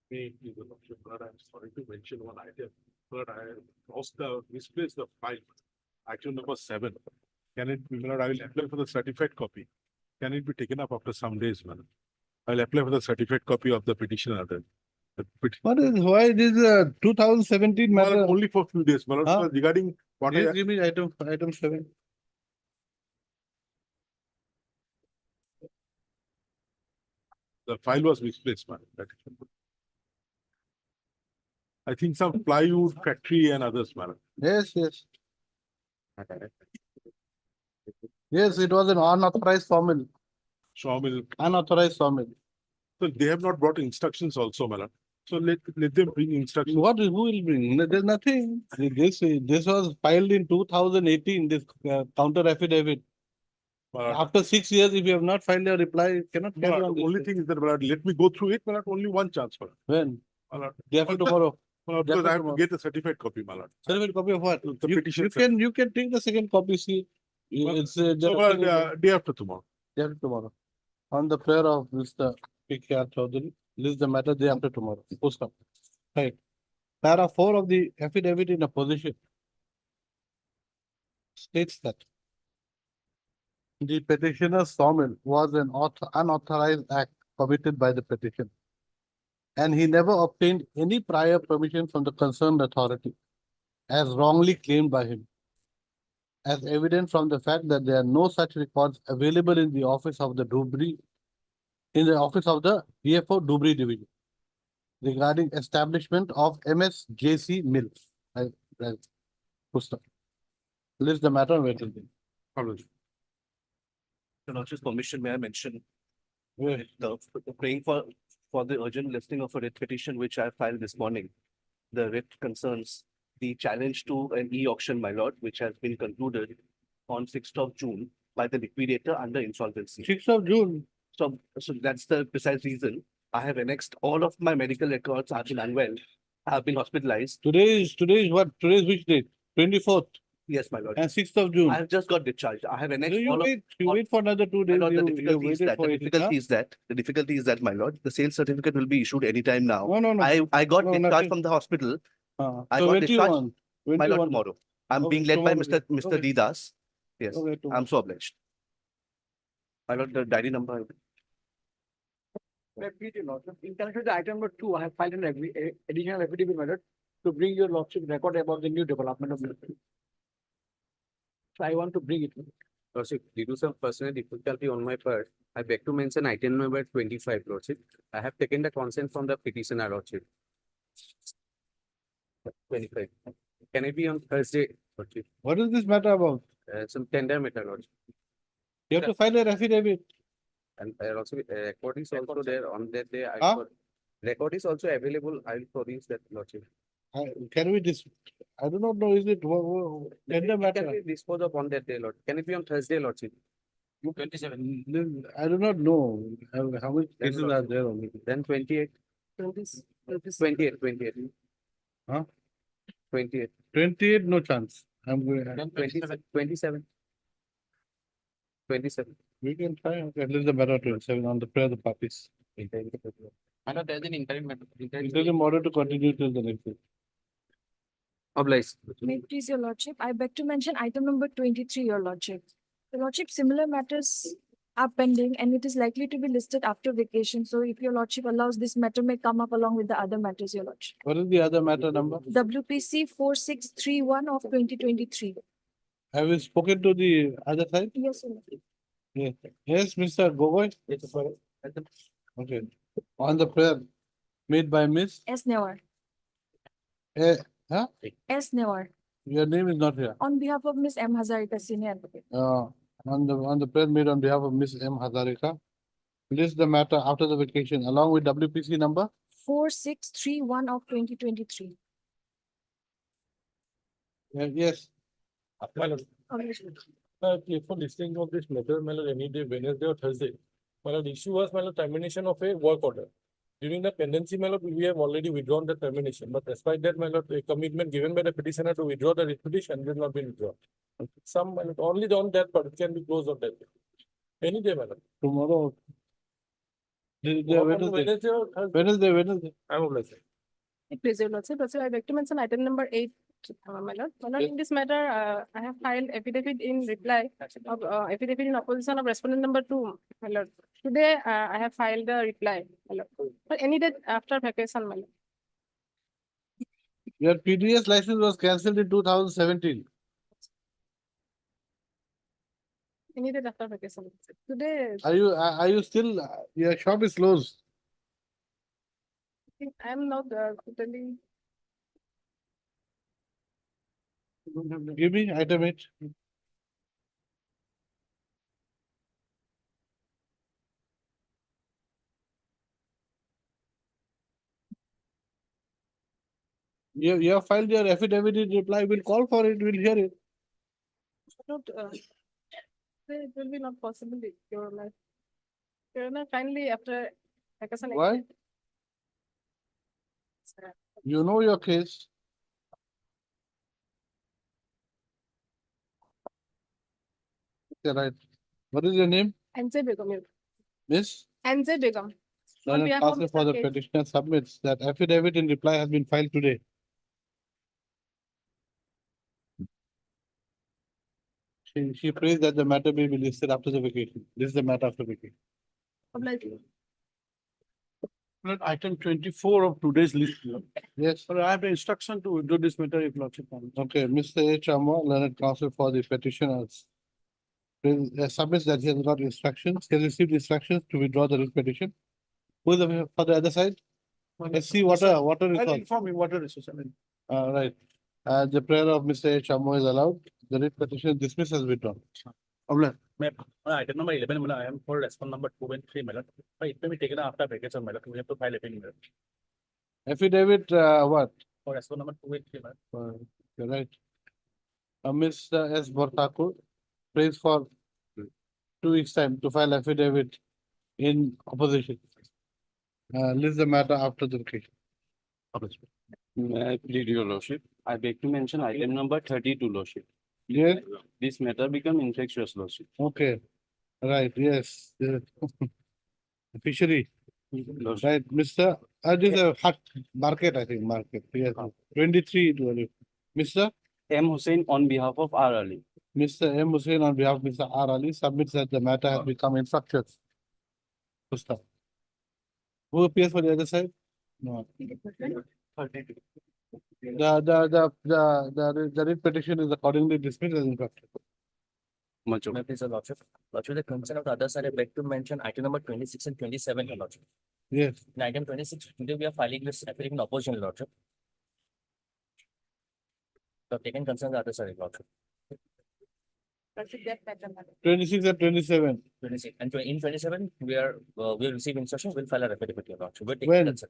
I'm sorry to mention one item, but I misplaced the file. Item number 7. Can it be, I will apply for the certified copy. Can it be taken up after some days, madam? I'll apply for the certified copy of the petitioner then. Why it is 2017 matter? Only for few days, madam. Huh? Regarding what Please give me item 7. the file was misplaced, madam. I think some plywood factory and others, madam. Yes. Yes, it was an unauthorized sawmill. Sawmill. Unauthorized sawmill. So they have not brought instructions also, madam. So let them bring instructions. Who will bring? There's nothing. This was filed in 2018, this counter affidavit. After 6 years, if you have not filed a reply, you cannot carry on. The only thing is that, madam, let me go through it, madam. Only one chance, madam. When? Madam. Day after tomorrow. Because I have to get a certified copy, madam. Certified copy of what? The petition. You can take the second copy. See, it's day after tomorrow. Day after tomorrow. On the prayer of Mr. P.K.R. Chaudhary, list the matter day after tomorrow. Post up. Right. Para 4 of the affidavit in opposition states that the petitioner's sawmill was an unauthorized act committed by the petitioner, and he never obtained any prior permission from the concerned authority, as wrongly claimed by him, as evident from the fact that there are no such records available in the office of the DFO Dhubri Division regarding establishment of MSJC mill. List the matter and wait till then. Your Lordship's permission, may I mention the praying for the urgent listing of a writ petition which I filed this morning. The writ concerns the challenge to an e-auction, my lord, which has been concluded on 6th of June by the liquidator under insolvency. 6th of June. So that's the precise reason. I have annexed all of my medical records. I've been unwell. I have been hospitalized. Today is what? Today is which date? 24th. Yes, my lord. And 6th of June. I have just got discharged. I have annexed you wait for another 2 days. My lord, the difficulty is that, my lord, the sales certificate will be issued anytime now. No. I got discharged from the hospital. I got discharged, my lord, tomorrow. I'm being led by Mr. D. Das. Yes, I'm so obliged. My lord, the diary number. In connection with item number 2, I have filed an additional affidavit, my lord, to bring your lordship record about the new development of the. So I want to bring it. Lordship, due to some personal difficulty on my part, I beg to mention item number 25, Lordship. I have taken the consent from the petitioner, Lordship. 25. Can it be on Thursday, Lordship? What is this matter about? Some tender matter, Lordship. You have to file an affidavit. And also record is also there on that day. Record is also available. I will produce that, Lordship. Can we I do not know. Is it tender matter? Can we dispose of on that day, Lord? Can it be on Thursday, Lordship? 27. I do not know how many cases are there only. Then 28. 28. Huh? 28. 28, no chance. I'm going. Then 27. We can try. At least the matter 27 on the prayer of the parties. I know there's an Interim order to continue till the next day. Oblige. May it please your lordship, I beg to mention item number 23, your lordship. Your lordship, similar matters are pending and it is likely to be listed after vacation. So if your lordship allows, this matter may come up along with the other matters, your lordship. What is the other matter number? WPC 4631 of 2023. Have you spoken to the other side? Yes, your lordship. Yes, Mr. Gogoi. Okay. On the prayer made by Miss S. Newar. S. Newar. Your name is not here. On behalf of Miss M. Hazarika, senior advocate. On the prayer made on behalf of Miss M. Hazarika, list the matter after the vacation along with WPC number 4631 of 2023. Yes. For listing of this matter, any day, Wednesday or Thursday, the issue was termination of a work order. During the pendency, we have already withdrawn the termination, but despite that, a commitment given by the petitioner to withdraw the petition did not be withdrawn. Some only on that part, it can be closed on that day. Any day, Tomorrow. Wednesday, Wednesday. I'm obliged. Please, your lordship, I beg to mention item number 8, my lord. My lord, Yes. in this matter, I have filed affidavit in reply of affidavit in opposition of respondent number 2, my lord. Today, I have filed the reply, my lord. But any day after vacation, my lord. Your PDS license was cancelled in 2017. Any day after vacation. Today, Are you still, your shop is closed? I am not totally. Give me item 8. You have filed your affidavit in reply, we'll call for it, we'll hear it. Not, it will be not possible, your life. Your Honor, kindly after vacation. Why? You know your case. Okay, right. What is your name? NJ Begum, your- Miss? NJ Begum. On Learned behalf of counsel for the Mr. K. petitioner submits that affidavit in reply has been filed today. She prays that the matter may be listed after the vacation. This is the matter after vacation. Obliged, your- Lord, item 24 of today's list, Lord. Yes, But I have the instruction to withdraw this matter if lordship wants. okay, Mr. H. Amar, learned counsel for the petitioners. Submits that he has got instructions, he has received instructions to withdraw the writ petition. Who is the, for the other side? Let's see water I'll resource. inform you water resource. I mean, Right. The prayer of Mr. H. Amar is allowed. The writ petition is dismissed as withdrawn. Item number 11, I am for response number 2 and 3, madam. But it may be taken after vacation, madam. We have to file it in, madam. Affidavit, what? For response number 2 and 3, madam. You're right. Mr. S. Borthakur prays for 2 weeks' time to file affidavit in opposition. List the matter after the vacation. May I plead your lordship? I beg to mention item number 32, lordship. Yes, This matter become infectious, lordship. okay, right, yes. Fishery, Lordship. right, Mr. This is a hut, market, I think, market, yes, 23 to only. Mr. M. Hussain on behalf of R. Ali. Mr. M. Hussain on behalf of Mr. R. Ali submits that the matter has become infectious. Gustav. Who appears for the other side? No. The writ petition is accordingly dismissed as infectious. Much May I please, lordship? Lordship, the concern of the other side, I beg to mention item number 26 and 27, your lordship. Yes, In item 26, today we are filing this affidavit in opposition, your lordship. So I've taken concern of the other side, your lordship. Lordship, that matter, madam. 26 and 27. 26 and in 27, we'll receive instruction, we'll file a affidavit, your lordship. We're taking When? concern.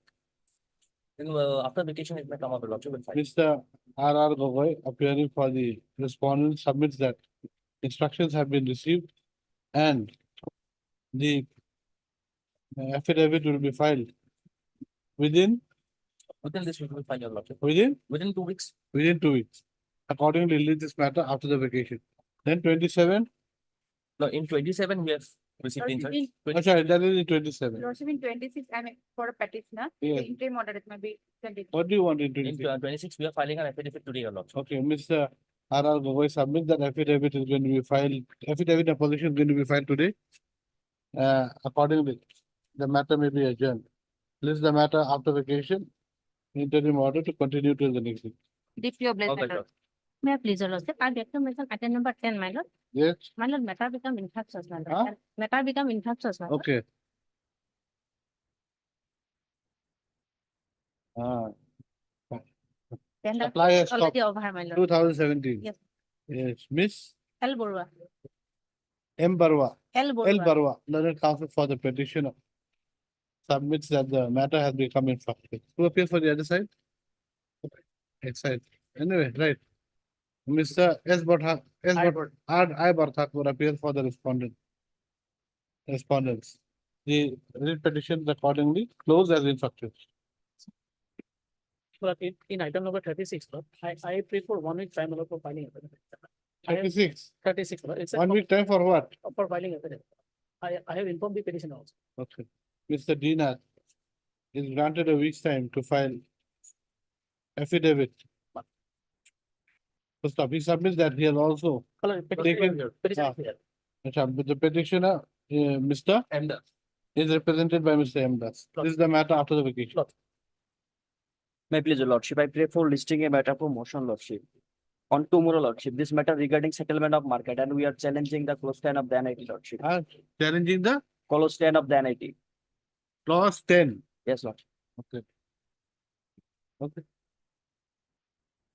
Then after vacation, it may come up, your lordship, we'll file. Mr. R. R. Gogoi appearing for the respondent submits that instructions have been received and the affidavit will be filed within Within this week, we'll file, your lordship. within 2 weeks. 2 weeks. Accordingly, leave this matter after the vacation. Then 27, No, in 27, we have received the Lordship, instruction. oh, sorry, that is in 27. Lordship, in 26, I mean, for a petitioner, Yes. the interim order, it may be 20. What do you want in In 26? 26, we are filing an affidavit today, your lordship. Okay, Mr. R. R. Gogoi submits that affidavit is going to be filed, affidavit opposition is going to be filed today. Accordingly, the matter may be adjourned. List the matter after vacation. Interim order to continue till the next week. Deeply obliged, Okay, my lord. lord. May I please, your lordship, I beg to mention item number 10, my lord. Yes, My lord, matter become infectious, my Huh? lord. Matter become infectious, my lord. okay. Then the Supply has stopped already over, my lord. 2017. Yes. Yes, Miss L. Borua. M. Barwa, L. L. Borua. Barwa, learned counsel for the petitioner. Submits that the matter has become infectious. Who appears for the other side? Excellent. Anyway, right. Mr. S. Bartha, I. Barthakur appears for the respondent. Respondents. The writ petition is accordingly closed as infectious. But in item number 36, Lord, I pray for 1 week time, Lord, for filing affidavit. I have 36. 36, Lord. It's a 1 week time for what? for filing affidavit. I have informed the petitioner also. Okay. Mr. Dina is granted a week's time to file affidavit. First off, he submits that he has also taken, but the petitioner, Mr. And is represented by Mr. M. Das. This is the matter after the vacation. May I please, your lordship, I pray for listing a matter for motion, lordship. On tomorrow, lordship, this matter regarding settlement of market, and we are challenging the close stand of the NIT, lordship. Challenging the Close stand of the NIT. clause 10. Yes, lord. Okay. Okay.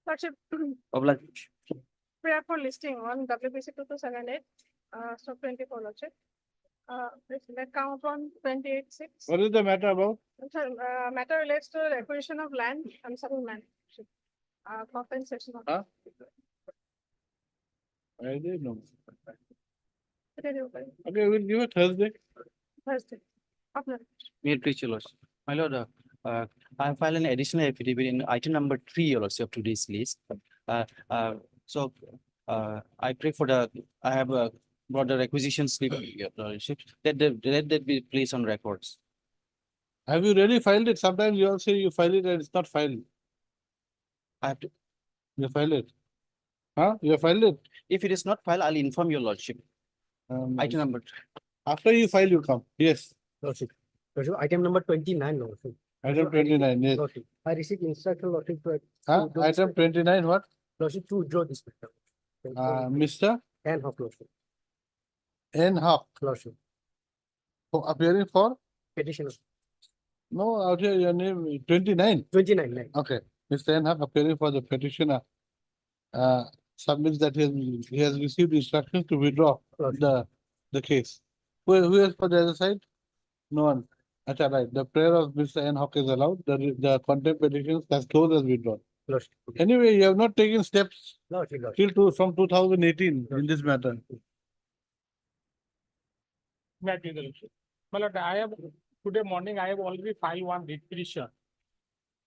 Lordship, Oblige. prayer for listing on WBC 2278, stock 24, Lordship. This let count on 28/6. What is the matter about? Matter relates to the acquisition of land and settlement. Compensation of. Huh? I didn't know. Okay, we'll give it Thursday. Thursday. After. May it please, your lordship. My lord, I filed an additional affidavit in item number 3, your lordship, of today's list. I pray for I have brought the requisition slip, your lordship, let that be placed on records. Have you really filed it? Sometimes you all say you file it and it's not filed. I have to, You filed it. Huh? You filed it. if it is not filed, I'll inform your lordship. Item number, After you file, you come. Yes. Lordship, item number 29, lordship. Item 29, yes. Lordship, I received instruction, lordship, to. Huh? Item 29, what? Lordship, to withdraw this matter. Mr. And Hawk, lordship. N. Hawk, Lordship, appearing for? petitioner, No, out here your name, 29. 29, like. Okay. Mr. N. Hawk appearing for the petitioner. Submits that he has received instructions to withdraw the case. Who is for the other side? No one. That's all right. The prayer of Mr. N. Hawk is allowed. The contempt petitions as closed as withdrawn. Lordship. Anyway, you have not taken steps Lordship, from 2018 in this matter. May I please, your lordship. My lord, today morning, I have already filed one writ petition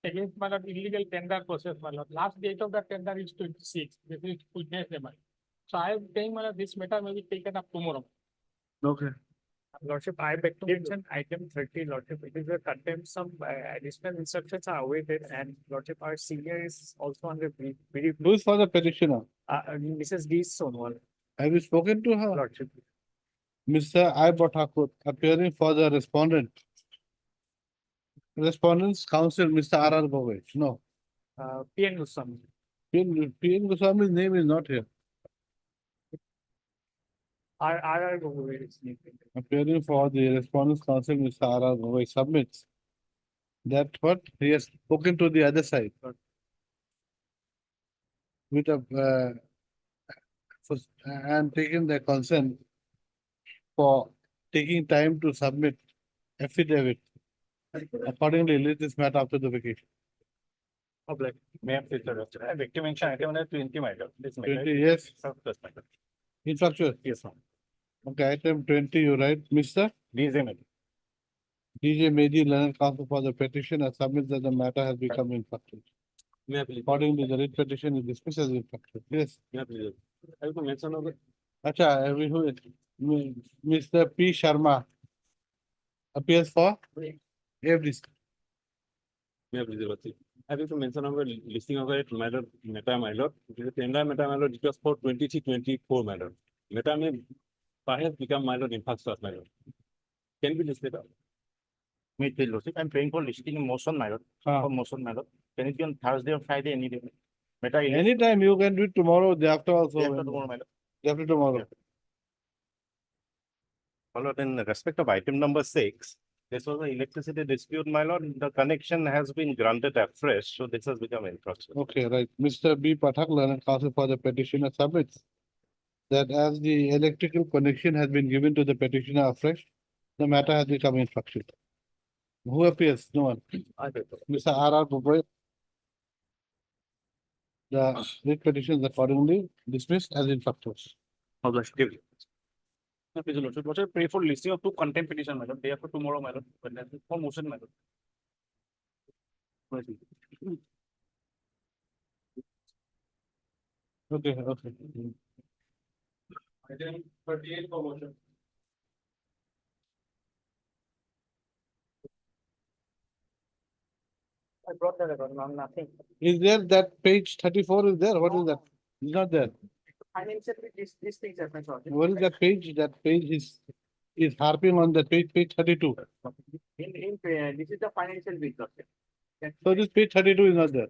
against my lord illegal tender process, my lord. Last date of the tender is 26. This is witness day, my lord. So I am saying, my lord, this matter may be taken up tomorrow. Okay. Lordship, I beg to mention item 30, Lordship, it is a contempt, some additional instructions are awaited, and Lordship, our senior is also under brief, Who is for the petitioner? Mrs. D. Sonwal, Have you spoken to her? Lordship. Mr. I. Bhattakur appearing for the respondent. Respondent's counsel, Mr. R. R. Gogoi. No. P.N. Goswami. P.N. Goswami's name is not here. R. Gogoi is named. Appearing for the respondent's counsel, Mr. R. R. Gogoi submits that what he has spoken to the other side. With and taken the consent for taking time to submit affidavit. Accordingly, let this matter after the vacation. may I please, your lordship. I beg to mention item number 20, my lord. This matter 20, yes, surplus matter. infractuous. Yes, ma'am. Okay, item 20, you write, Mr. These matter. DJ Mehdi, learned counsel for the petition, and submits that the matter has become infractuous. May I please? Accordingly, the writ petition is dismissed as infractuous. Yes. May I please? I will mention of the Acha, Mr. P. Sharma appears for FDC. May I please, your lordship. I think to mention of a listing of a matter, my lord. It is a tender matter, my lord, it was for 23-24, my lord. Matter may perhaps become my lord infractuous, my lord. Can be listed out. May it please, lordship. I'm praying for listing a motion, my lord. For motion, my lord. Can it be on Thursday or Friday, any day? Matter is. Anytime you can do it tomorrow, day after also. Day after tomorrow, my lord. Day after tomorrow. My lord, in respect of item number 6, this was an electricity dispute, my lord. The connection has been granted afresh, so this has become infractuous. Okay, right. Mr. B. Pathak, learned counsel for the petitioner submits that as the electrical connection has been given to the petitioner afresh, the matter has become infractuous. Who appears? No one. Mr. R. R. Gogoi. The writ petition is accordingly dismissed as infractuous. Please, lordship. Lordship, pray for listing of 2 contempt petition, my lord. Day after tomorrow, my lord. For motion, my lord. Okay, okay. Item 38 for motion. I brought that about, nothing. Is there that page 34 is there? What is that? It's not there. Financially, these things happen. What is that page? That page is harping on the page 32. This is the financial bit, Lordship. So this page 32 is not there.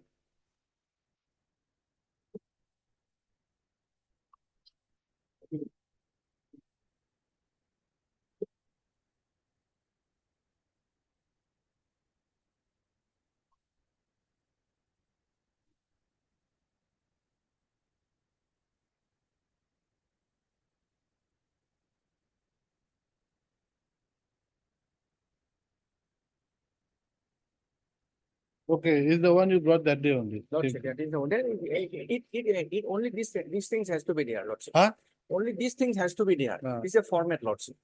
Okay, is the one you brought that day only. Lordship, that is the only, it only these things has to be there, Lordship. Huh? Only these things has to be there. Ah. This is a format, Lordship.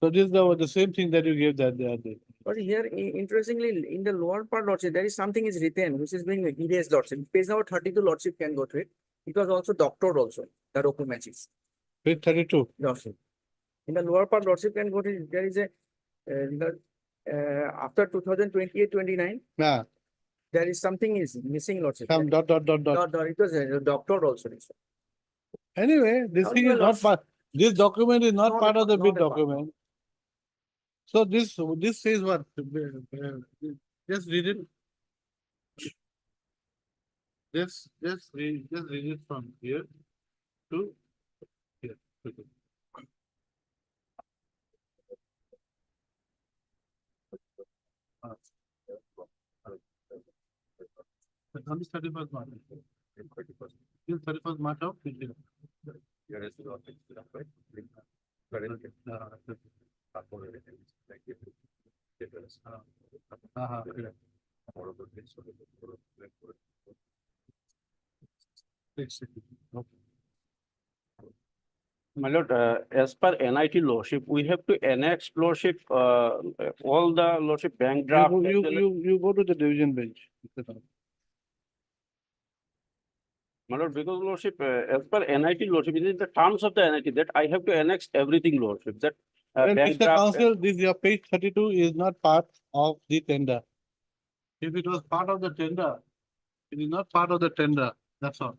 So this is the same thing that you gave that the other day. But here, interestingly, in the lower part, Lordship, there is something is written, which is being erased, Lordship. Page number 32, Lordship can go to it. It was also doctored also, the documents is, Page 32. Lordship. In the lower part, Lordship can go to, it. There is a, after 2028-29, Yeah, there is something is missing, Lordship. some dot. It was doctored also. Anyway, this How thing do is you not lost- part, this document is not Not part a of the part- bid not a part. document. So this says what? Just read it. Just read it from here to here. Okay. But on this 31st March. Till 31st March of this year. Correct. My lord, as per NIT lordship, we have to annex lordship, all the lordship bank draft. You go to the division bench. My lord, because lordship, as per NIT lordship, it is the terms of the NIT that I have to annex everything lordship, that. Well, bank Mr. draft- Council, this your page 32 is not part of the tender. If it was part of the tender, it is not part of the tender, that's all.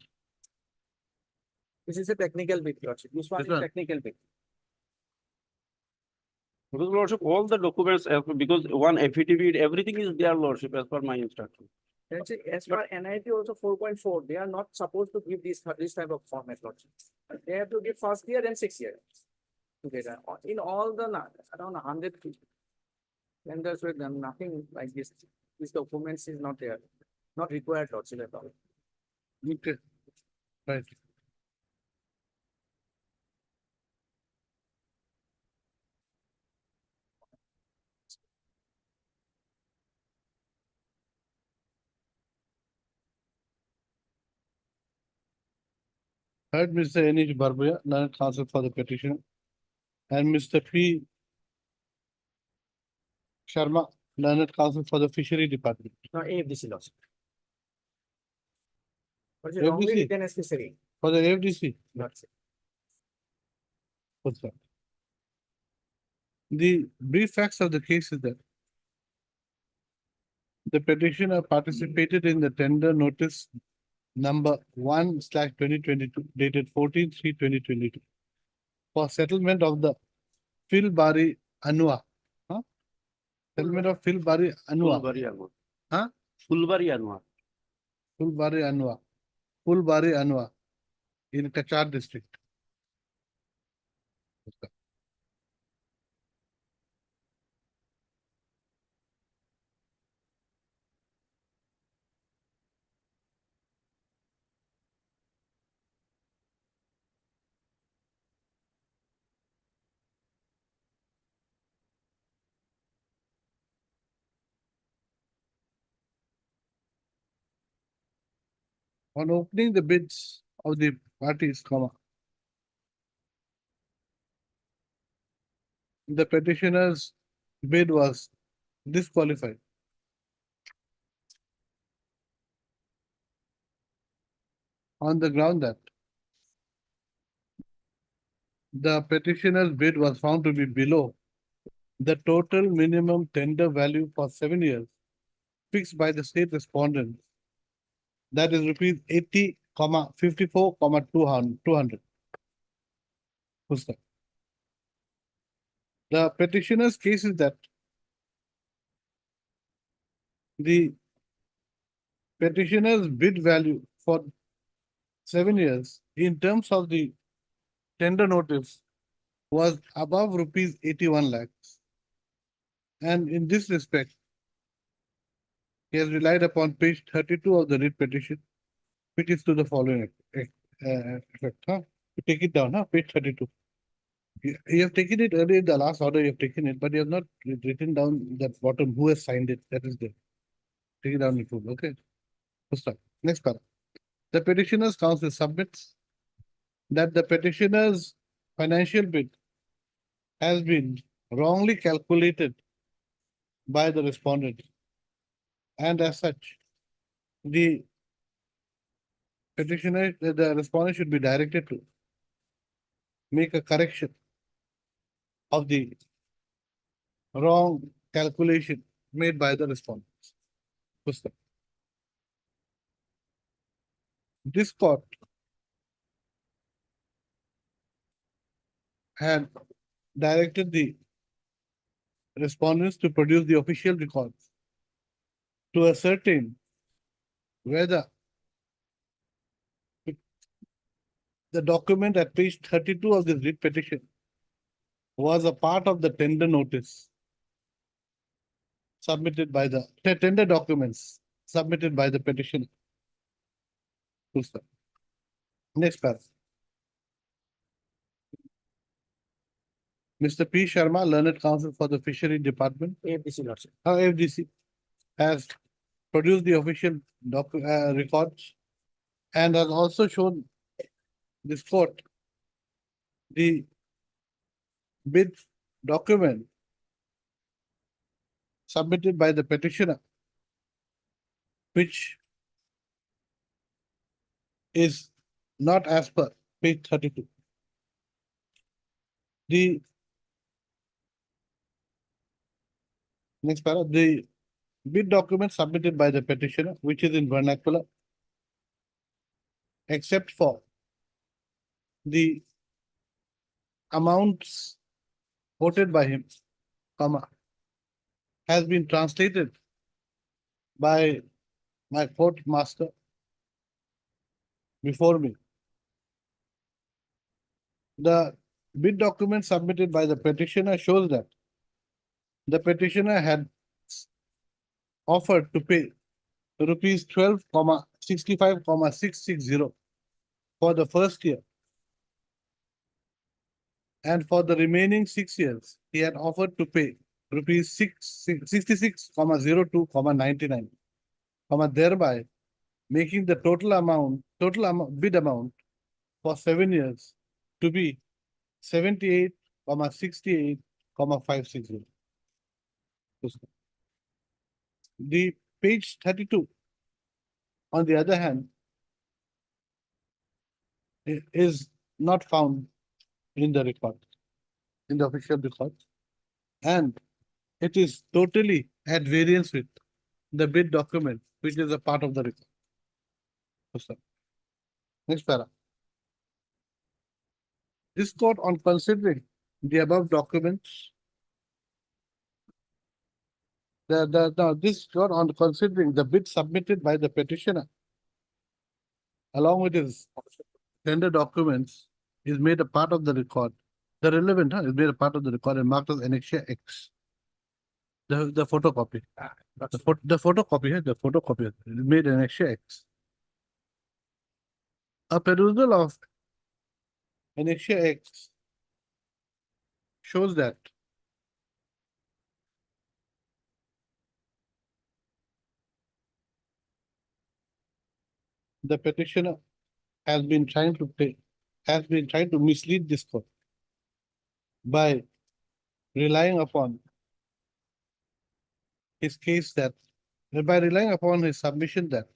This is a technical bit, Lordship. This one This is one. technical bit. Because lordship, all the documents, because one affidavit, everything is there lordship, as per my instruction. Let's say, as per NIT also 4.4, they are not supposed to give this type of format, Lordship. They have to give first year and 6 year together. In all the around 100 tenders with them, nothing like this. This documents is not there, not required, Lordship at all. Okay. Right. Heard Mr. Anish Barbuya, learned counsel for the petition, and Mr. P. Sharma, learned counsel for the fishery department. No, AFDC, Lordship. But it's AFDC? wrongly written as fishery, For the AFDC, Lordship. what's that? The brief facts of the case is that the petitioner participated in the tender notice number 1/2022 dated 14/3/2022 for settlement of the Philbari Anua. Huh? Settlement of Philbari Anua. Fulbari Anwar. Huh? Fulbari Anwar. Philbari Anua. Philbari Anua in Kachar district. On opening the bids of the parties, the petitioner's bid was disqualified. On the ground that the petitioner's bid was found to be below the total minimum tender value for 7 years fixed by the state respondent, that is rupees 80, 54, 200. Who's that? The petitioner's case is that the petitioner's bid value for 7 years in terms of the tender notice was above rupees 81 lakhs. And in this respect, he has relied upon page 32 of the writ petition, which is to the following effect. You take it down, page 32. You have taken it earlier in the last order, you have taken it, but you have not written down that bottom who has signed it. That is there. Take it down in full. Okay. We'll start. Next paragraph. The petitioner's counsel submits that the petitioner's financial bid has been wrongly calculated by the respondent. And as such, the petitioner, the respondent should be directed to make a correction of the wrong calculation made by the respondent. This court had directed the respondents to produce the official records to ascertain whether the document at page 32 of the writ petition was a part of the tender notice submitted by the tender documents submitted by the petitioner. Next paragraph. Mr. P. Sharma, learned counsel for the Fishery Department, AFDC Lordship. FDC, has produced the official records and has also shown this court the bid document submitted by the petitioner, which is not as per page 32. The next paragraph, the bid document submitted by the petitioner, which is in vernacular, except for the amounts quoted by him, has been translated by my court master before me. The bid document submitted by the petitioner shows that the petitioner had offered to pay rupees 12,65,660 for the first year. And for the remaining 6 years, he had offered to pay rupees 66,02,99, thereby making the total bid amount for 7 years to be 78,68,560. The page 32, on the other hand, is not found in the record, in the official record, and it is totally at variance with the bid document, which is a part of the record. Next paragraph. This court, on considering the above documents, this court, on considering the bid submitted by the petitioner along with his tender documents, is made a part of the record. The relevant is made a part of the record and marked as Annexure X. The photocopy. The photocopy is made Annexure X. A perusal of Annexure X shows that the petitioner has been trying to mislead this court by relying upon his case that, by relying upon his submission that,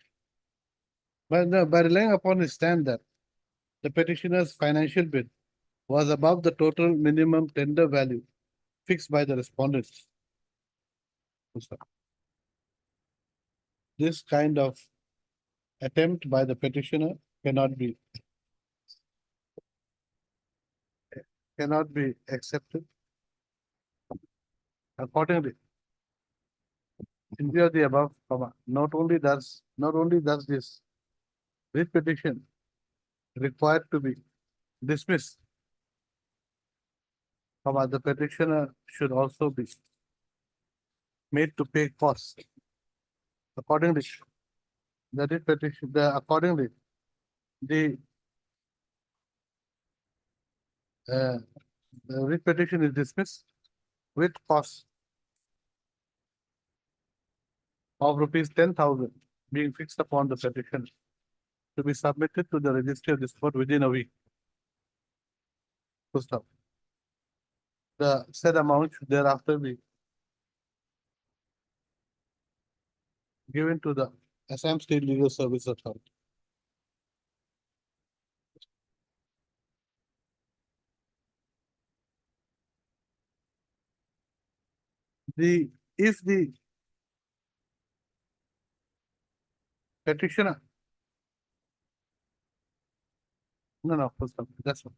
by relying upon his stand that the petitioner's financial bid was above the total minimum tender value fixed by the respondents. This kind of attempt by the petitioner cannot be accepted. Accordingly, in view of the above, not only does this writ petition required to be dismissed, the petitioner should also be made to pay costs. Accordingly, the writ petition, accordingly, the writ petition is dismissed with costs of rupees 10,000 being fixed upon the petition to be submitted to the registry of this court within a week. Full stop. The said amount should thereafter be given to the Assam State Legal Service Authority. If the petitioner. No, full stop. That's all.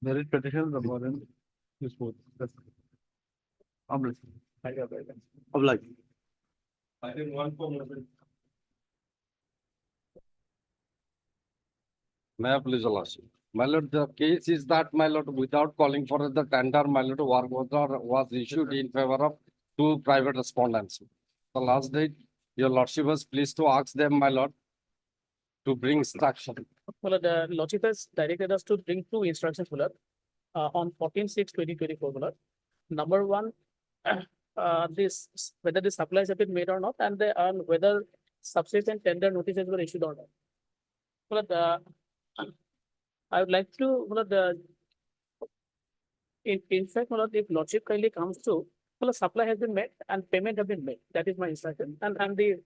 The writ petition is more than this both. That's all. I'm listening. Obliged. I think one for. May I please ask you? My lord, the case is that, my lord, without calling for the tender, my lord, work order was issued in favor of two private respondents. The last date, your lordship was pleased to ask them, my lord, to bring instruction. Well, the lordship has directed us to bring two instructions, my lord, on 14/6/2024, my lord. Number one, this, whether the supplies have been made or not, and whether subsequent tender notices were issued or not. Well, I would like to, well, in fact, well, if lordship kindly comes to, well, a supply has been made and payment have been made. That is my instruction. And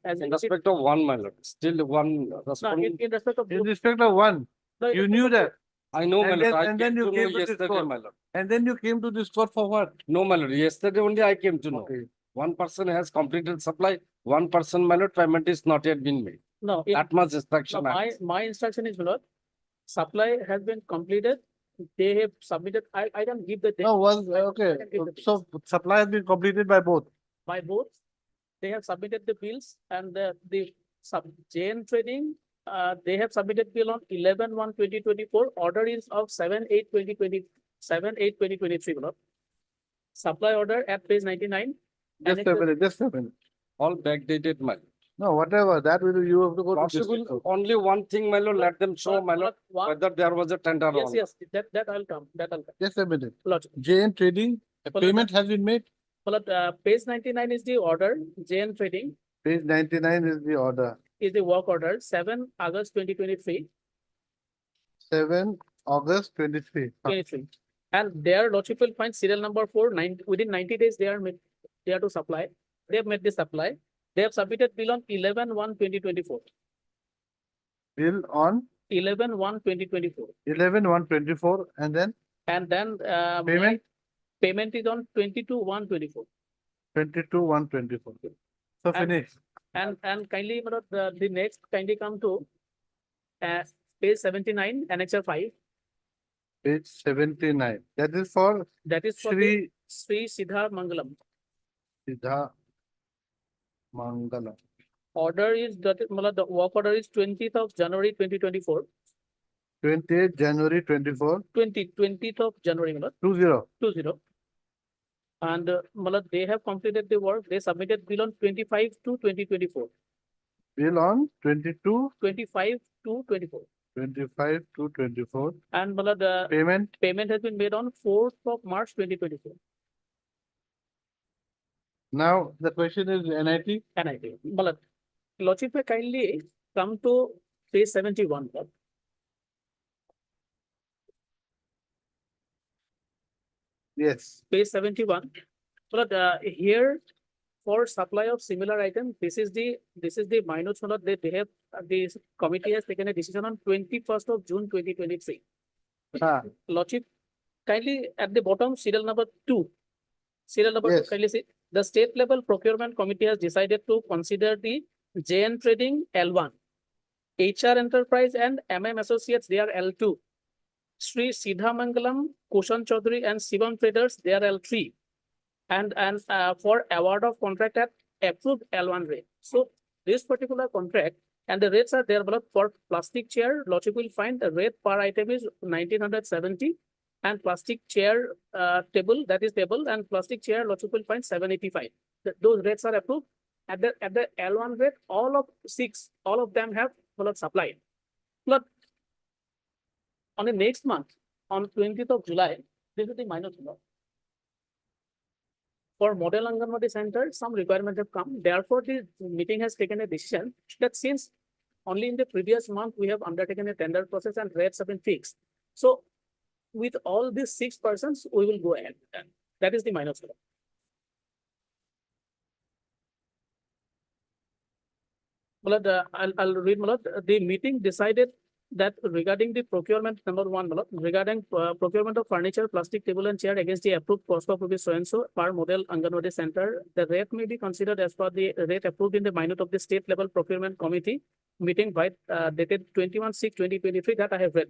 as In respect of one, my lord, still one no, respondent. in respect of. In respect of one, No, in you respect knew of- that, I know, my and lord, then- I and then came you to know came to this yesterday, court. my lord. and then you came to this court for what? No, my lord, yesterday only I came to know. Okay. One person has completed supply, one person, my lord, payment is not yet been made. No, That much no, instruction. I have. my instruction is, my lord, supply has been completed. They have submitted, I can give the date No, okay, can give the so supply has been completed by both. by both. They have submitted the bills and the JN Trading, they have submitted bill on 11/1/2024. Order is of 7/8/2023, my lord. Supply order at page 99. Just a minute, just a minute. All backdated, my lord. No, whatever, that will, you have to go to Lordship district will court. only one thing, my lord, let them show, my lord, whether there was a tender or Yes, not. yes, that I'll come, that I'll come. Just a minute. Lordship. JN Trading, a Well, payment has been made. Well, page 99 is the order, JN Trading Page 99 is the order. is the work order, 7 August 2023. 7 August 23. 23. And their lordship will find serial number 4, within 90 days, they are to supply. They have made the supply. They have submitted bill on 11/1/2024. Bill on 11/1/2024. 11/1/24 and then And then payment payment is on 22/1/24. 22/1/24. So And- finish. And kindly, my lord, the next kindly come to page 79, annexure 5. Page 79. That is for That is for the Sri Sri Siddha Mangalam. Siddha Mangala. Order is that, the work order is 20th of January 2024. 28 January 24, 20th of January, 20. 20. And they have completed the work. They submitted bill on 25/2/2024. Bill on 22, 25/2/24. 25 to 24. And the Payment payment has been made on 4th of March 2024. now the question is NIT. NIT. Lordship may kindly come to page 71. Lord. Yes. Page 71. Here for supply of similar item, this is the minutes, my lord, they have, the committee has taken a decision on 21st of June 2023. Ah, Lordship, kindly at the bottom, serial number 2. Serial number 2, Yes. kindly see, the state level procurement committee has decided to consider the JN Trading L1, HR Enterprise and MM Associates, they are L2. Sri Siddhamangalam, Kushan Chaudhary and Shivam Traders, they are L3. And for award of contract at approved L1 rate. So this particular contract and the rates are there, but for plastic chair, logic will find the rate per item is 1970 and plastic chair table, that is table, and plastic chair logic will find 785. Those rates are approved. At the L1 rate, all of them have supplied. But on the next month, on 20th of July, this is the minus law. For Model Anganwadi Center, some requirements have come. Therefore, the meeting has taken a decision that since only in the previous month we have undertaken a tender process and rates have been fixed. So with all these 6 persons, we will go ahead. That is the minus law. I'll read. The meeting decided that regarding the procurement number 1, regarding procurement of furniture, plastic table and chair against the approved cost of rupees so and so per Model Anganwadi Center, the rate may be considered as per the rate approved in the minute of the state level procurement committee meeting by dated 21/6/2023 that I have read.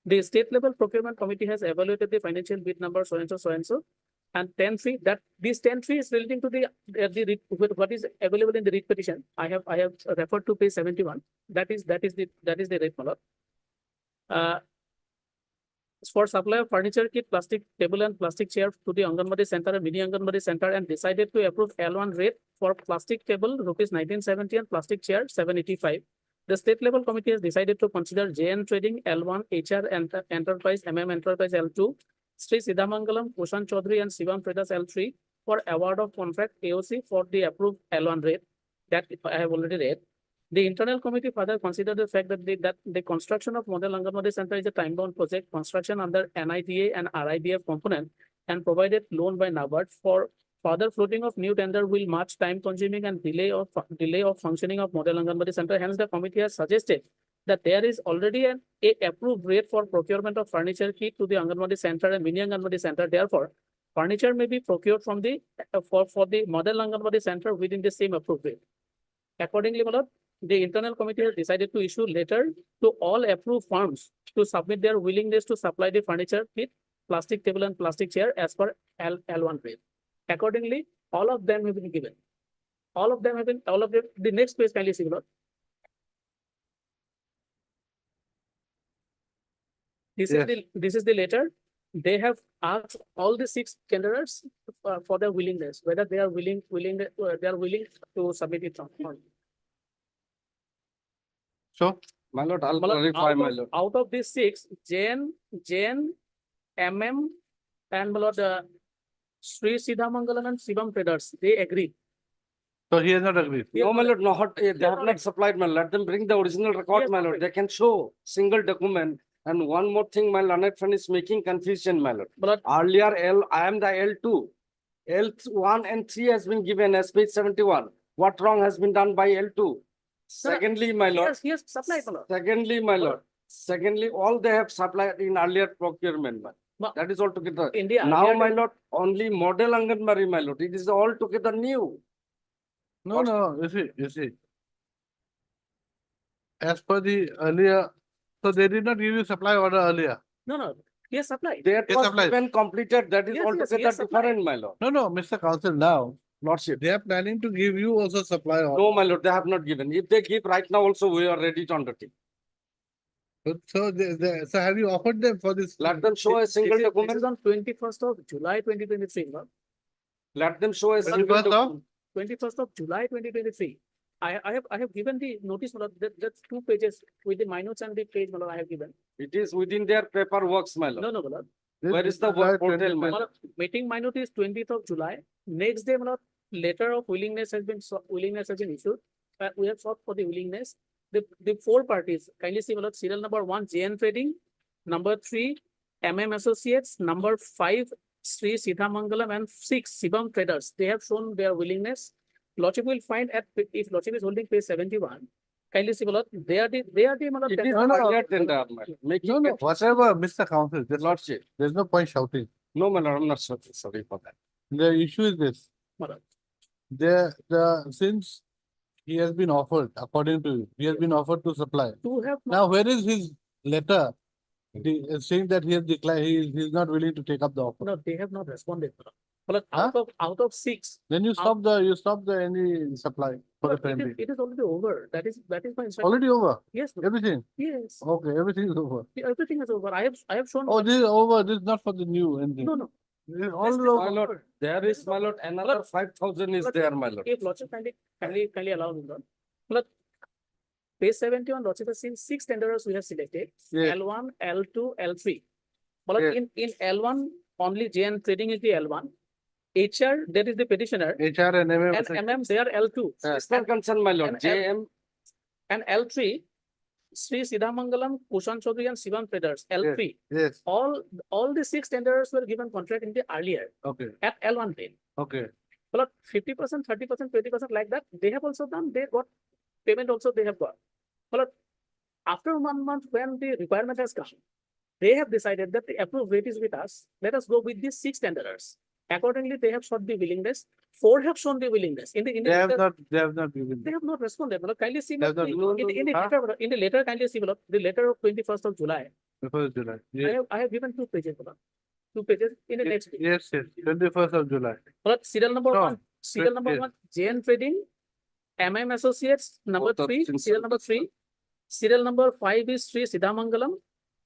The state level procurement committee has evaluated the financial bid number so and so. And 10.3, that this 10.3 is relating to the what is available in the writ petition. I have referred to page 71. That is the rate. For supply of furniture kit, plastic table and plastic chair to the Anganwadi Center and Mini Anganwadi Center and decided to approve L1 rate for plastic table rupees 1970 and plastic chair 785. The state level committee has decided to consider JN Trading L1, HR Enterprise, MM Enterprise L2, Sri Siddhamangalam, Kushan Chaudhary and Shivam Traders L3 for award of contract AOC for the approved L1 rate that I have already read. The internal committee further considered the fact that the construction of Model Anganwadi Center is a time-bound project, construction under NITA and RIDF component and provided loan by NABARD. For further floating of new tender will much time-consuming and delay of functioning of Model Anganwadi Center. Hence, the committee has suggested that there is already an approved rate for procurement of furniture kit to the Anganwadi Center and Mini Anganwadi Center. Therefore, furniture may be procured from the for the Model Anganwadi Center within the same approved rate. Accordingly, the internal committee has decided to issue letter to all approved firms to submit their willingness to supply the furniture kit, plastic table and plastic chair as per L1 rate. Accordingly, all of them have been given. The next page, kindly see. This is the letter. They have asked all the 6 candidates for their willingness, whether they are willing to submit it or not. So, My lord, I'll clarify, my lord. Out of these 6, JN, MM, and Sri Siddhamangalam and Shivam Traders, they agree. so he has not agreed. No, my lord, they have not supplied, my lord. Let them bring the original record, Yes, my lord. They can show single document. And one more thing, my learned friend is making confusion, my lord. But Earlier, I am the L2. L1 and 3 has been given as page 71. What wrong has been done by L2? Secondly, my lord. yes, supplied, my lord. Secondly, my lord. Secondly, all they have supplied in earlier procurement, man. Ma- That is all together. India. Now, earlier my than- lord, only Model Anganwadi, my lord. It is all together new. No, you see. As per the earlier, so they did not give you supply order earlier. No, yes, supplied. That Yes, was supplied. even completed. That is Yes, altogether yes, supplied. different, my lord. No, Mr. Council, now, Lordship. they are planning to give you also supply order. No, my lord, they have not given. If they give right now also, we are ready to undertake. So so have you offered them for this? Let them show a single This is document. on 21st of July 2023. Let them show a single 21st of? document. 21st of July 2023. I have given the notice, that's 2 pages with the minutes and the page, I have given. It is within their paperwork, my lord. No, Malad. Where is the work portal, my lord? Meeting minute is 20th of July. Next day, letter of willingness has been issued. We have sought for the willingness. The 4 parties, kindly see, serial number 1, JN Trading, number 3, MM Associates, number 5, Sri Siddhamangalam, and 6, Shivam Traders. They have shown their willingness. Lordship will find if Lordship is holding page 71, kindly see, my lord, they are the, my lord, It is tender- earlier tender, my lord. Making No, no, it- whatever, Mr. Council, Lordship. there's no point shouting. No, my lord, I'm not sorry for that. The issue is this. my lord. Since he has been offered, according to you, he has been offered to supply. To have, Now, where is his letter? Saying that he has declined, he is not willing to take up the offer. no, they have not responded, my lord. My lord, Huh? out of 6, Then you stop any supply for the but time being. it is already over. That is my instruction. Already over, Yes, my lord. everything. Yes, Okay, everything is over. everything is over. I have shown. Oh, this is over, this is not for the new engine. No, no. This is This all is over. My lord, there is, my lord, another 5,000 is there, my lord. If Lordship kindly allow me, Lord. Lord, page 71, Lordship has seen 6 tenderers we have selected, Yes. L1, L2, L3. But Lord, Yes. in L1, only JN Trading is the L1. HR, that is the petitioner, HR and MM. and MM, they are L2. Sister concern, my lord, and- JM, And L3, Sri Siddhamangalam, Kushan Chaudhary, and Shivam Traders, L3. Yes, All the 6 tenderers were given contract in the earlier okay, at L1 rate. okay. But 50%, 30%, 20% like that, they have also done, they got payment also they have got. But after 1 month, when the requirement has come, they have decided that the approved rate is with us. Let us go with these 6 tenderers. Accordingly, they have shown the willingness. 4 have shown the willingness. In the They have letter, not given. they have not responded. Well, kindly see, They have not- in the letter, kindly see, well, the letter of 21st of July. Before July. Yes, I have given 2 pages. Well, 2 pages in the next page. yes, 21st of July. But serial number No, 1, serial number yes. 1, JN Trading, MM Associates, number Both are 3, since- serial number 3. Serial number 5 is Sri Siddhamangalam,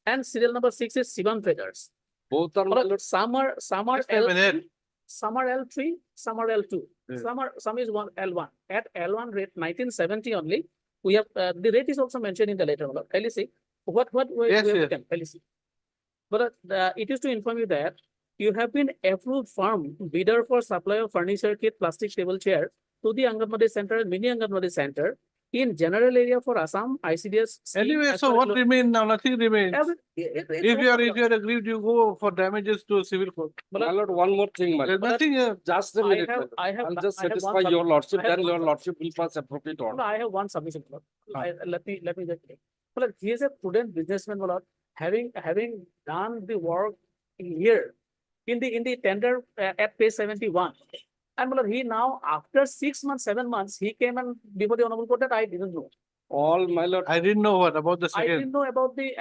and serial number 6 is Shivam Traders. both are, my But lord, some are Just a L3, minute. some are L3, some are L2, Yes. some is L1. At L1 rate 1970 only, we have, the rate is also mentioned in the letter. Kindly see, what we Yes, have yes. taken, kindly see. But it is to inform you that you have been approved firm bidder for supply of furniture kit, plastic table chair to the Anganwadi Center and mini Anganwadi Center in general area for Assam ICDS. scheme Anyway, as so per what lo- remains now? Nothing remains. If you are over. aggrieved, you go for damages to civil court. my lord, one more thing, my There's lord. nothing here. Just a I minute, my have, lord. I have, I'll just I have one satisfy your sub- lordship, I have then one your sub- lordship will pass appropriate No, order. I have one submission. Lord. Let me just say. Well, he is a prudent businessman, my lord, having done the work here in the tender at page 71. And my lord, he now, after 6 months, 7 months, he came and before the honorable court that I didn't know. All, my lord, I didn't know what about the I second. didn't know about the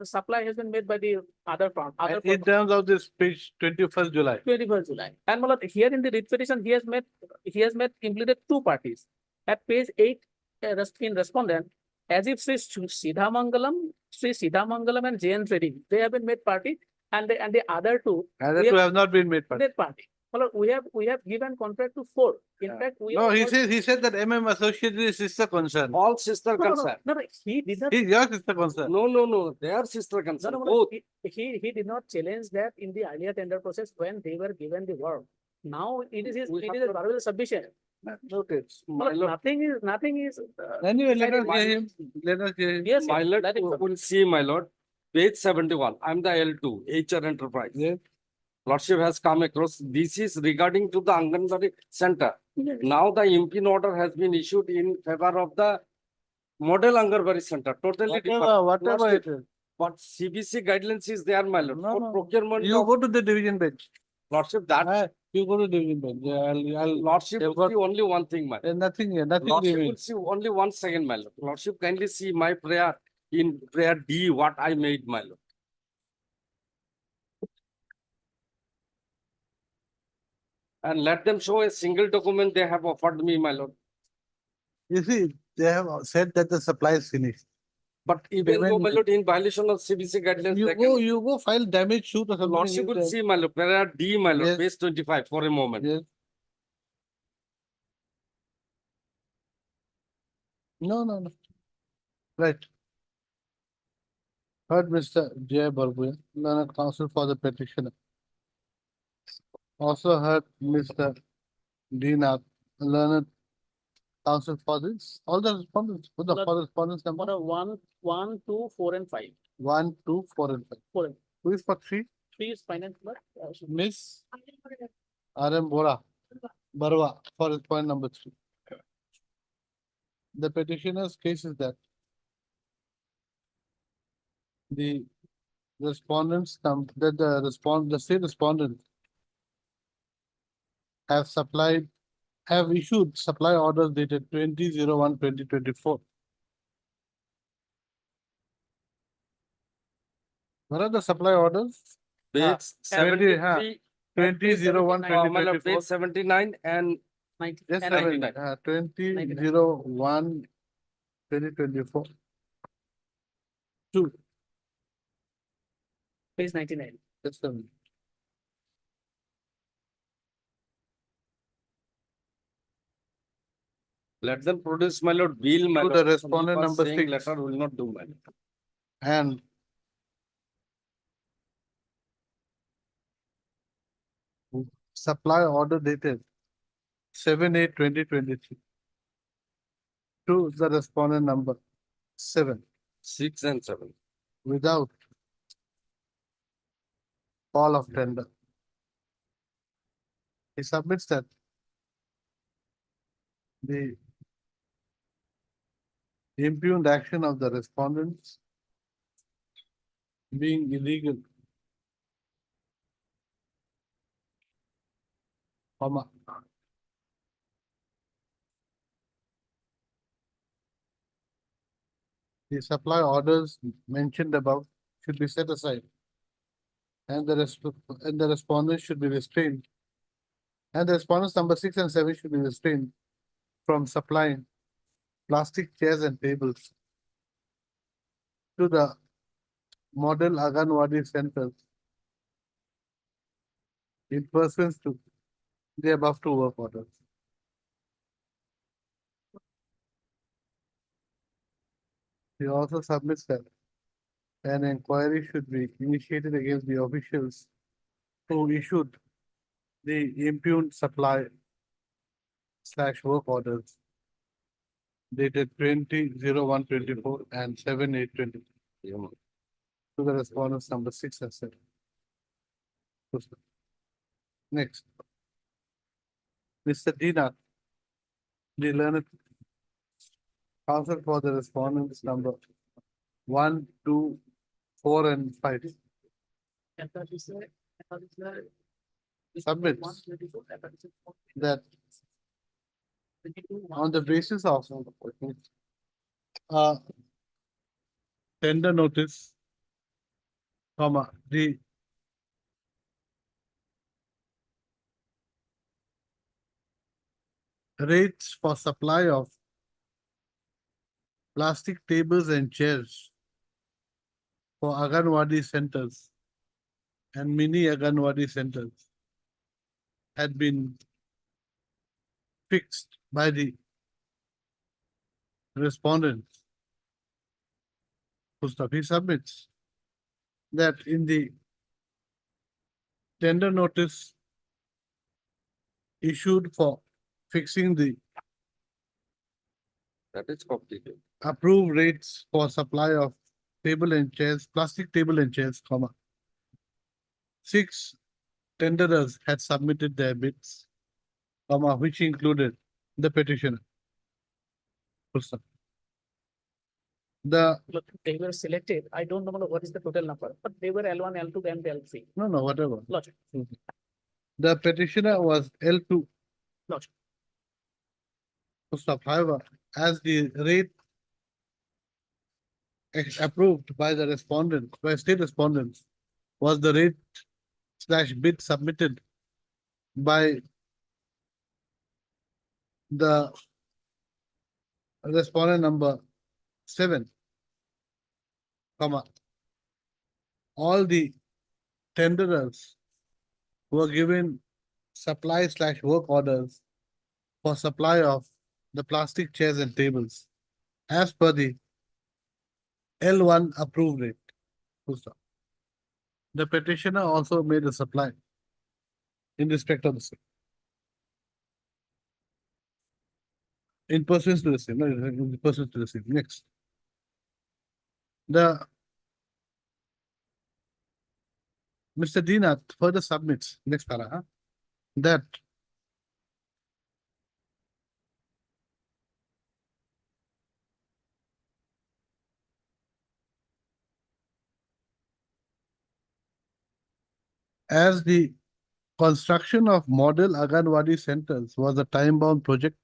supply has been made by the other firm, other In terms of this page 21st July. 21st July. And my lord, here in the writ petition, he has met included 2 parties. At page 8, in respondent, as if Sri Siddhamangalam and JN Trading, they have been made party, and the other 2, Other We two have- have not been made part. made party. My lord, we have given contract to 4. In fact, we No, have he got- said that MM Associates is sister concern. all sister No, concern. he did not. He's your sister concern. No, they are sister No, concern, no, both. he did not challenge that in the earlier tender process when they were given the work. Now it is We have a verbal submission. Okay. My lord, Nothing is. Anyway, let us decided. hear him. Let us hear him. Yes, my lord, that is you so. will see, my lord, page 71, I'm the L2, HR Enterprise. Yes. Lordship has come across, this is regarding to the Anganwadi Center. Yes. Now the impin order has been issued in favor of the model Anganwadi Center, totally different. Whatever Lordship, it is. but CBC guidelines is there, my lord, No, for no. procurement You of, go to the division bench. lordship, that, You go to division bench. lordship they've will got- see only one thing, my lord. There's nothing here, nothing Lordship will remains. see only 1 second, my lord. Lordship kindly see my prayer in prayer D, what I made, my lord. And let them show a single document they have offered me, my lord. You see, they have said that the supply is finished. But even though, my Payment- lord, in violation of CBC guidelines, they can. You go file damage suit or something. Lordship you will say- see, my lord, prayer D, my lord, Yes. page 25 for a moment. Yes. No. Right. Heard Mr. J. Barbuya, learned counsel for the petitioner. Also heard Mr. D. Nath, learned counsel for this, all the respondents, with the That- correspondence number Number 1, 2, 4, and 5. 1, 2, 4, and 5. 4 and Who is for 3? 3 is finance. Miss R. M. Bora, Barwa, for point number 3. the petitioner's case is that the respondents come, that the state respondent have issued supply orders dated 20/01/2024. What are the supply orders? Page 20, 20/01/2024. Page 79 and Ninety. Just and a minute, 99. 20/01/2024. Two, Page 99. just a minute. let them produce, my lord, bill, my To lord. the He respondent was number saying 6. Letter will not do, my lord. And supply order dated 7/8/2023 to the respondent number 7 6 and 7. without call of tender. He submits that the impugned action of the respondents being illegal, comma, the supply orders mentioned above should be set aside, and the respondents should be restrained, and the respondents number 6 and 7 should be restrained from supplying plastic chairs and tables to the model Anganwadi centers in pursuance to the above two work orders. He also submits that an inquiry should be initiated against the officials who issued the impugned supply / work orders dated 20/01/24 and 7/8/20 to the respondents number 6 and 7. Next. Mr. Dina, the learned counsel for the respondents number 1, 2, 4, and 5 submits that on the basis of tender notice, comma, the rates for supply of plastic tables and chairs for Anganwadi centers and mini Anganwadi centers had been fixed by the respondents. He submits that in the tender notice issued for fixing the That is completed. approved rates for supply of table and chairs, plastic table and chairs, comma. 6 tenderers had submitted their bids, comma, which included the petitioner. Full stop. The, Look, they were selected. I don't know what is the total number, but they were L1, L2, and L3. no, whatever. Logic. The petitioner was L2. Logic. Full stop. However, as the rate approved by the respondent, by state respondents, was the rate / bid submitted by the respondent number 7, comma. All the tenderers were given supply / work orders for supply of the plastic chairs and tables as per the L1 approved rate. Full stop. The petitioner also made a supply in respect of the same. In pursuance to the same, no, in pursuance to the same. Next. The Mr. Dinath further submits, next para, that as the construction of model Anganwadi centers was a time-bound project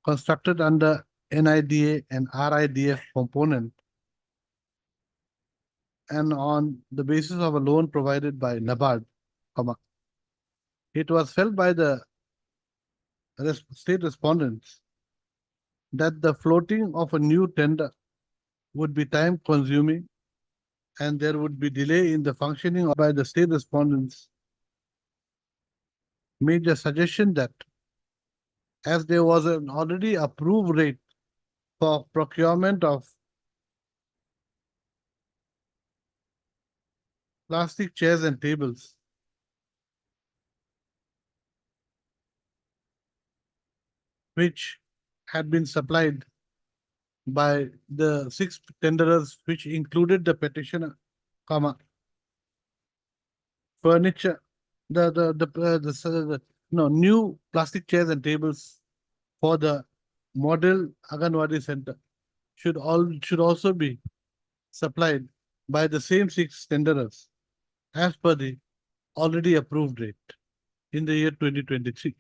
constructed under NIDA and RIDF component and on the basis of a loan provided by NABARD, it was felt by the state respondents that the floating of a new tender would be time consuming and there would be delay in the functioning by the state respondents made the suggestion that as there was an already approved rate for procurement of plastic chairs and tables, which had been supplied by the 6 tenderers, which included the petitioner, furniture, new plastic chairs and tables for the model Anganwadi center should also be supplied by the same 6 tenderers as per the already approved rate in the year 2023.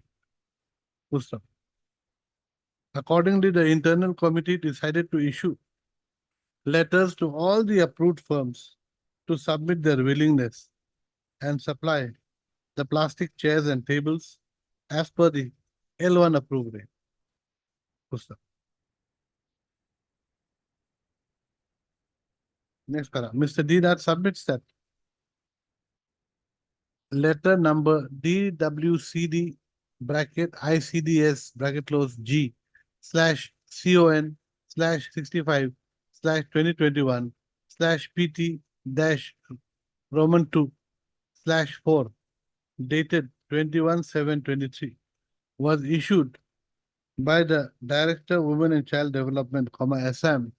Accordingly, the internal committee decided to issue letters to all the approved firms to submit their willingness and supply the plastic chairs and tables as per the L1 approved rate. Next para. Mr. Dinath submits that letter number DWCD bracket ICDS bracket close G /CON /65/2021 /PT dash Roman 2/4 dated 21/7/23 was issued by the Director Women and Child Development, Assam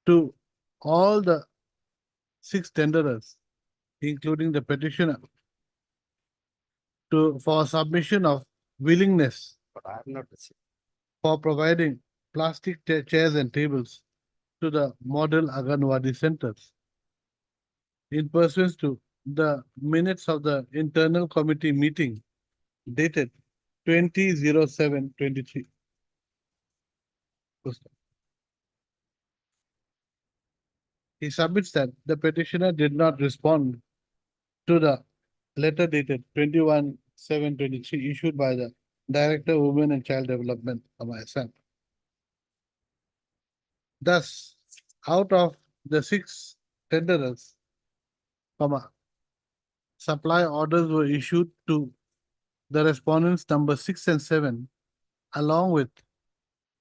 to all the 6 tenderers, including the petitioner, for submission of willingness But I have not received. for providing plastic chairs and tables to the model Anganwadi centers. In pursuance to the minutes of the internal committee meeting dated 20/07/23. He submits that the petitioner did not respond to the letter dated 21/7/23 issued by the Director Women and Child Development, Assam. Thus, out of the 6 tenderers, supply orders were issued to the respondents number 6 and 7, along with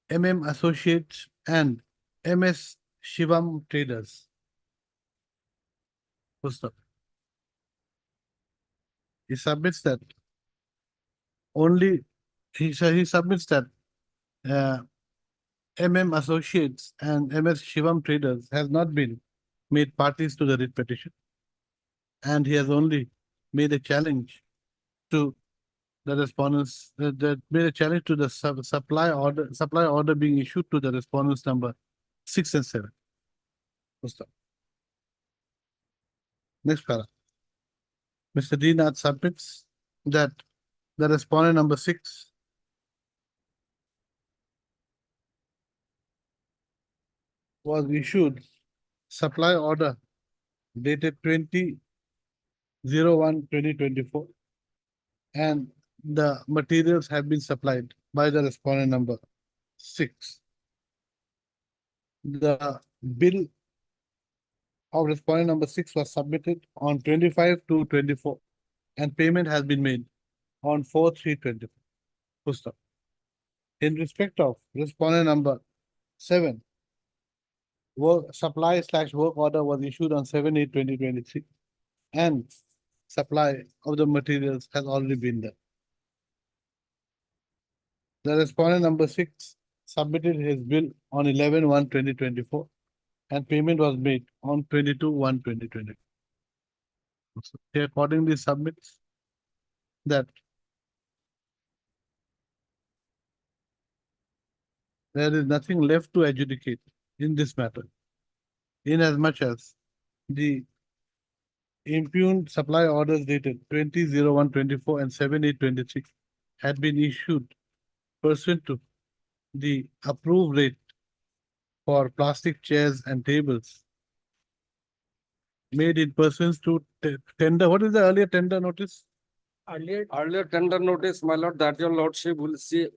Associates and MS Shivam Traders. He submits that he submits that Associates and MS Shivam Traders has not been made parties to the writ petition, and he has only made a challenge to the respondents that made a challenge to the supply order being issued to the respondents number 6 and 7. Next para. Mr. Dinath submits that the respondent number 6 was issued supply order dated 20/01/2024 and the materials have been supplied by the respondent number 6. The bill of respondent number 6 was submitted on 25/2/24 and payment has been made on 4/3/24. In respect of respondent number 7, supply/work order was issued on 7/8/2023 and supply of the materials has already been done. The respondent number 6 submitted his bill on 11/1/2024 and payment was made on 22/1/2024. He accordingly submits that there is nothing left to adjudicate in this matter, inasmuch as the impugned supply orders dated 20-01-24 and 7-8-23 had been issued pursuant to the approved rate for plastic chairs and tables made in pursuance to tender. What is the earlier tender notice? Earlier tender notice, my lord, that your lordship will see.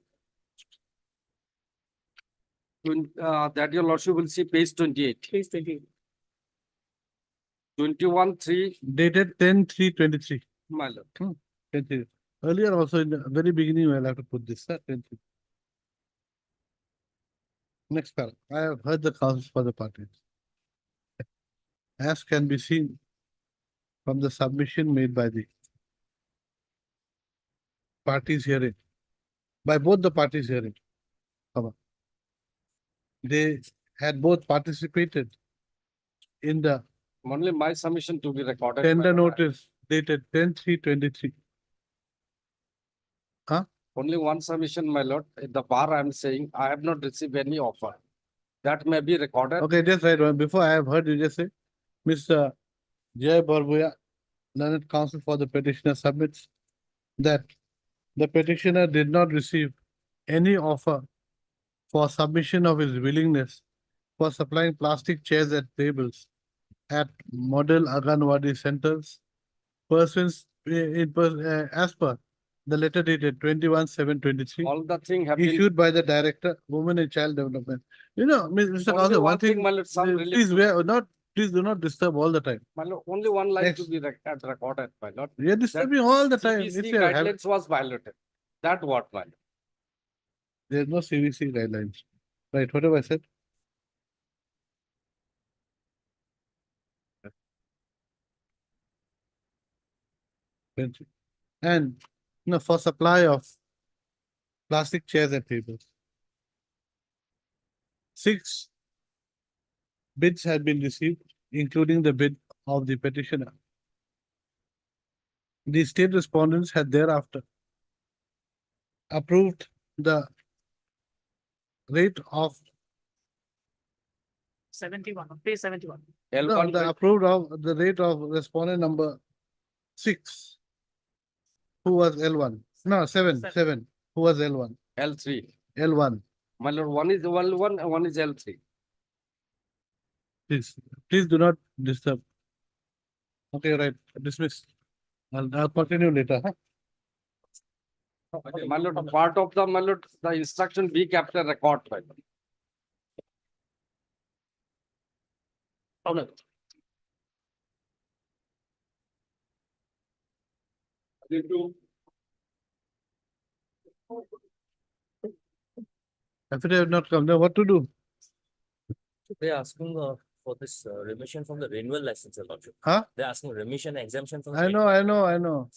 That your lordship will see page 28. Page 20. 21-3, Dated 10-3-23. my lord. 10-3. Earlier also in the very beginning, we'll have to put this, 10-3. Next paragraph. I have heard the counsels for the parties. As can be seen from the submission made by the parties hearing, by both the parties hearing. They had both participated in the Only my submission to be recorded. my tender lord. notice dated 10-3-23. Only one submission, my lord. At the bar, I am saying I have not received any offer. That may be recorded. Okay, just right one. Before I have heard you just say, Mr. Jay Barbuya, learned counsel for the petitioner submits that the petitioner did not receive any offer for submission of his willingness for supplying plastic chairs and tables at model Anganwadi centers persons as per the letter dated 21-7-23 All the thing have been. issued by the Director, Women and Child Development. You know, Mr. Only Counsel, one thing, my lord, some relief. please, we are not, please do not disturb all the time. My lord, only one line to Next. be recorded, my lord. We are disturbing all the time. If CBC you have, guidelines was violated. That what, my lord. there is no CVC guidelines. Right, whatever I said. And, you know, for supply of plastic chairs and tables. 6 bids had been received, including the bid of the petitioner. The state respondents had thereafter approved the rate of, 71, page 71. L1 the approved of the rate of respondent number 6, who was L1. No, 7, who was L1. L3. L1, My lord, one is L1 and one is L3. please do not disturb. Okay, right, dismiss. I'll continue later, huh? My lord, part of the, my lord, the instruction be kept a record, my lord. Oh, no. Affidavit not come, then what to do? They're asking for this remission from the renewal license, Your Lordship. Huh? They're asking remission exemption from. the I renewal. know.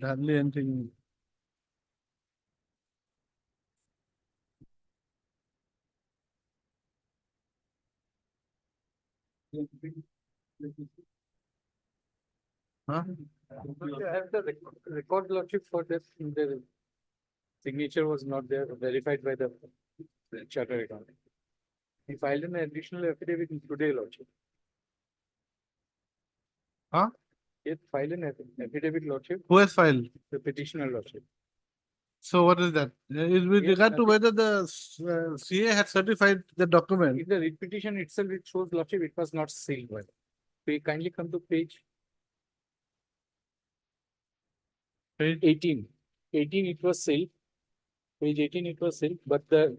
Hardly anything. Huh? I have the record lordship for this, the signature was not there, verified by the charter account. He filed an additional affidavit today, lordship. Huh? He had filed an affidavit, lordship, Who has filed? the petitioner, lordship. So what is that? Is with Yes, regard to nothing. whether the CA had certified the document. In the writ petition itself, it shows, lordship, it was not sealed well. We kindly come to page Page 18. 18, it was sealed. Page 18, it was sealed, but the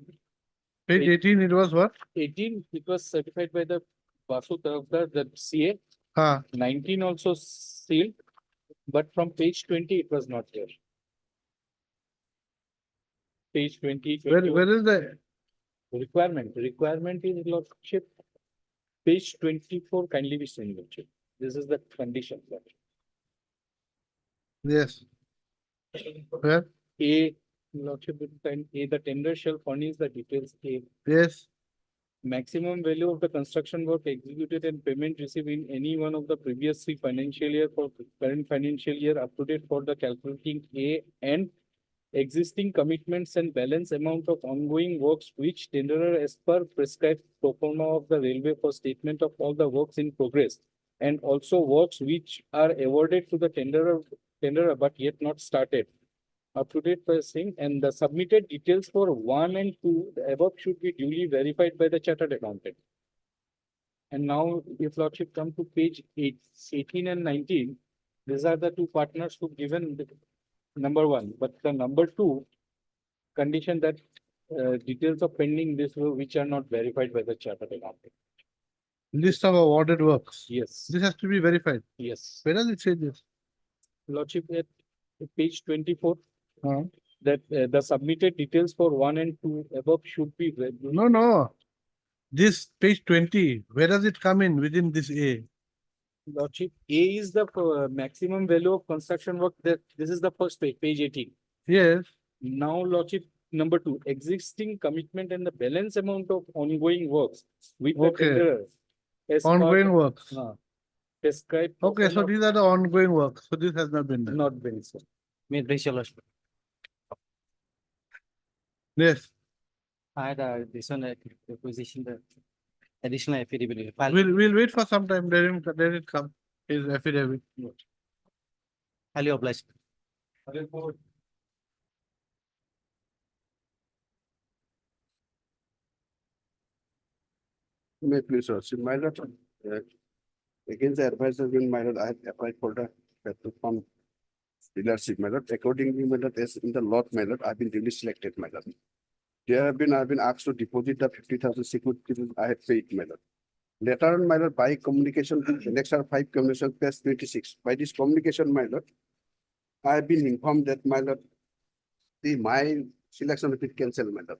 Page 18, it was what? 18, it was certified by the Vasu Tarafdar, the CA. 19 also sealed, but from page 20, it was not there. Page 20, Where 21. is the, Requirement is lordship. Page 24, kindly be seen, lordship. This is the condition, lordship. yes, where? A, lordship, the tender shall furnish the details. A, Yes, maximum value of the construction work executed and payment received in any one of the previous 3 financial year for current financial year up to date for the calculating A, and existing commitments and balance amount of ongoing works which tenderer as per prescribed pro forma of the railway for statement of all the works in progress and also works which are awarded to the tenderer but yet not started. Up to date pricing and the submitted details for 1 and 2, the above should be duly verified by the chartered accountant. And now, if Lordship come to page 18 and 19, these are the two partners who given the number 1, but the number 2 condition that details of pending this which are not verified by the chartered accountant. List of awarded works. Yes, This has to be verified. yes. Where does it say this? Lordship at page 24, Huh? that the submitted details for 1 and 2 above should be No, no. This page 20, where does it come in within this A? Lordship, A is the maximum value of construction work, that this is the first page, page 18. Yes. Now, Lordship, number 2, existing commitment and the balance amount of ongoing works with the Okay. tenderer. as per Ongoing the- works. Prescribed. Okay, so these are the ongoing works. So this has not been done. Not been, sir. May I your lordship? Yes, I had this one requisition, the additional affidavit. File. we'll wait for some time. Let it come. His affidavit. Highly obliged. May please, sir, my lord, against the advice has been, my lord, I have applied for the petrol pump dealership, my lord, accordingly, my lord, as in the lot, my lord, I've been duly selected, my lord. I've been asked to deposit the 50,000 security, I have paid, my lord. Later on, my lord, by communication, next are 5 communication plus 26, by this communication, my lord, I have been informed that, my lord, my selection will be cancelled, my lord.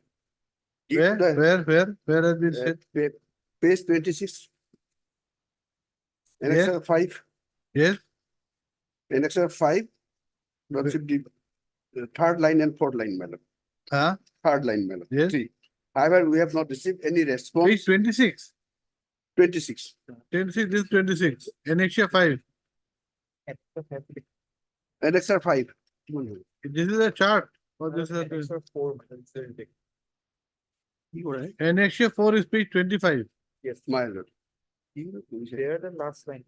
If the- Where has been said? Page 26. Annexure 5, Yes, annexure 5. Lordship, the third line and fourth line, madam. huh? Third line, madam. Yes. 3. However, we have not received any Page response. 26. 26. 26, this is 26. Annexure 5. Annexure 5. This is a chart. Or this is a. Annexure 4 is page 25. Yes, my lord. There the last line.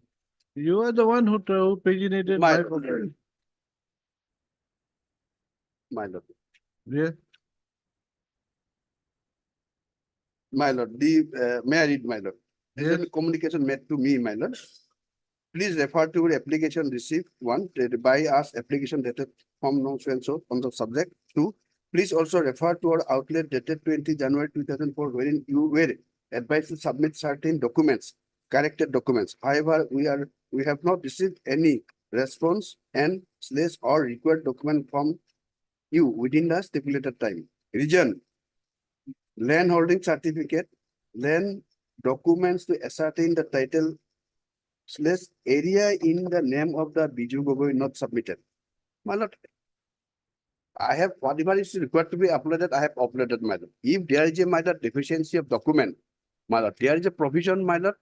You are the one who paginated My my lord. proposal. My lord. Yes, My lord, may I read, my lord? This is a communication made to me, my lord. Please refer to your application received, 1, by us application dated from no so and so on the subject. 2, please also refer to our outlet dated 20 January 2004, wherein you were advised to submit certain documents, corrected documents. However, we have not received any response and slash or required document from you within the stipulated time. Reason: land holding certificate, land documents to ascertain the title slash area in the name of the Biju Gogoi not submitted. My lord, I have whatever is required to be uploaded, I have uploaded, my lord. If there is a minor deficiency of document, my lord, there is a provision, my lord,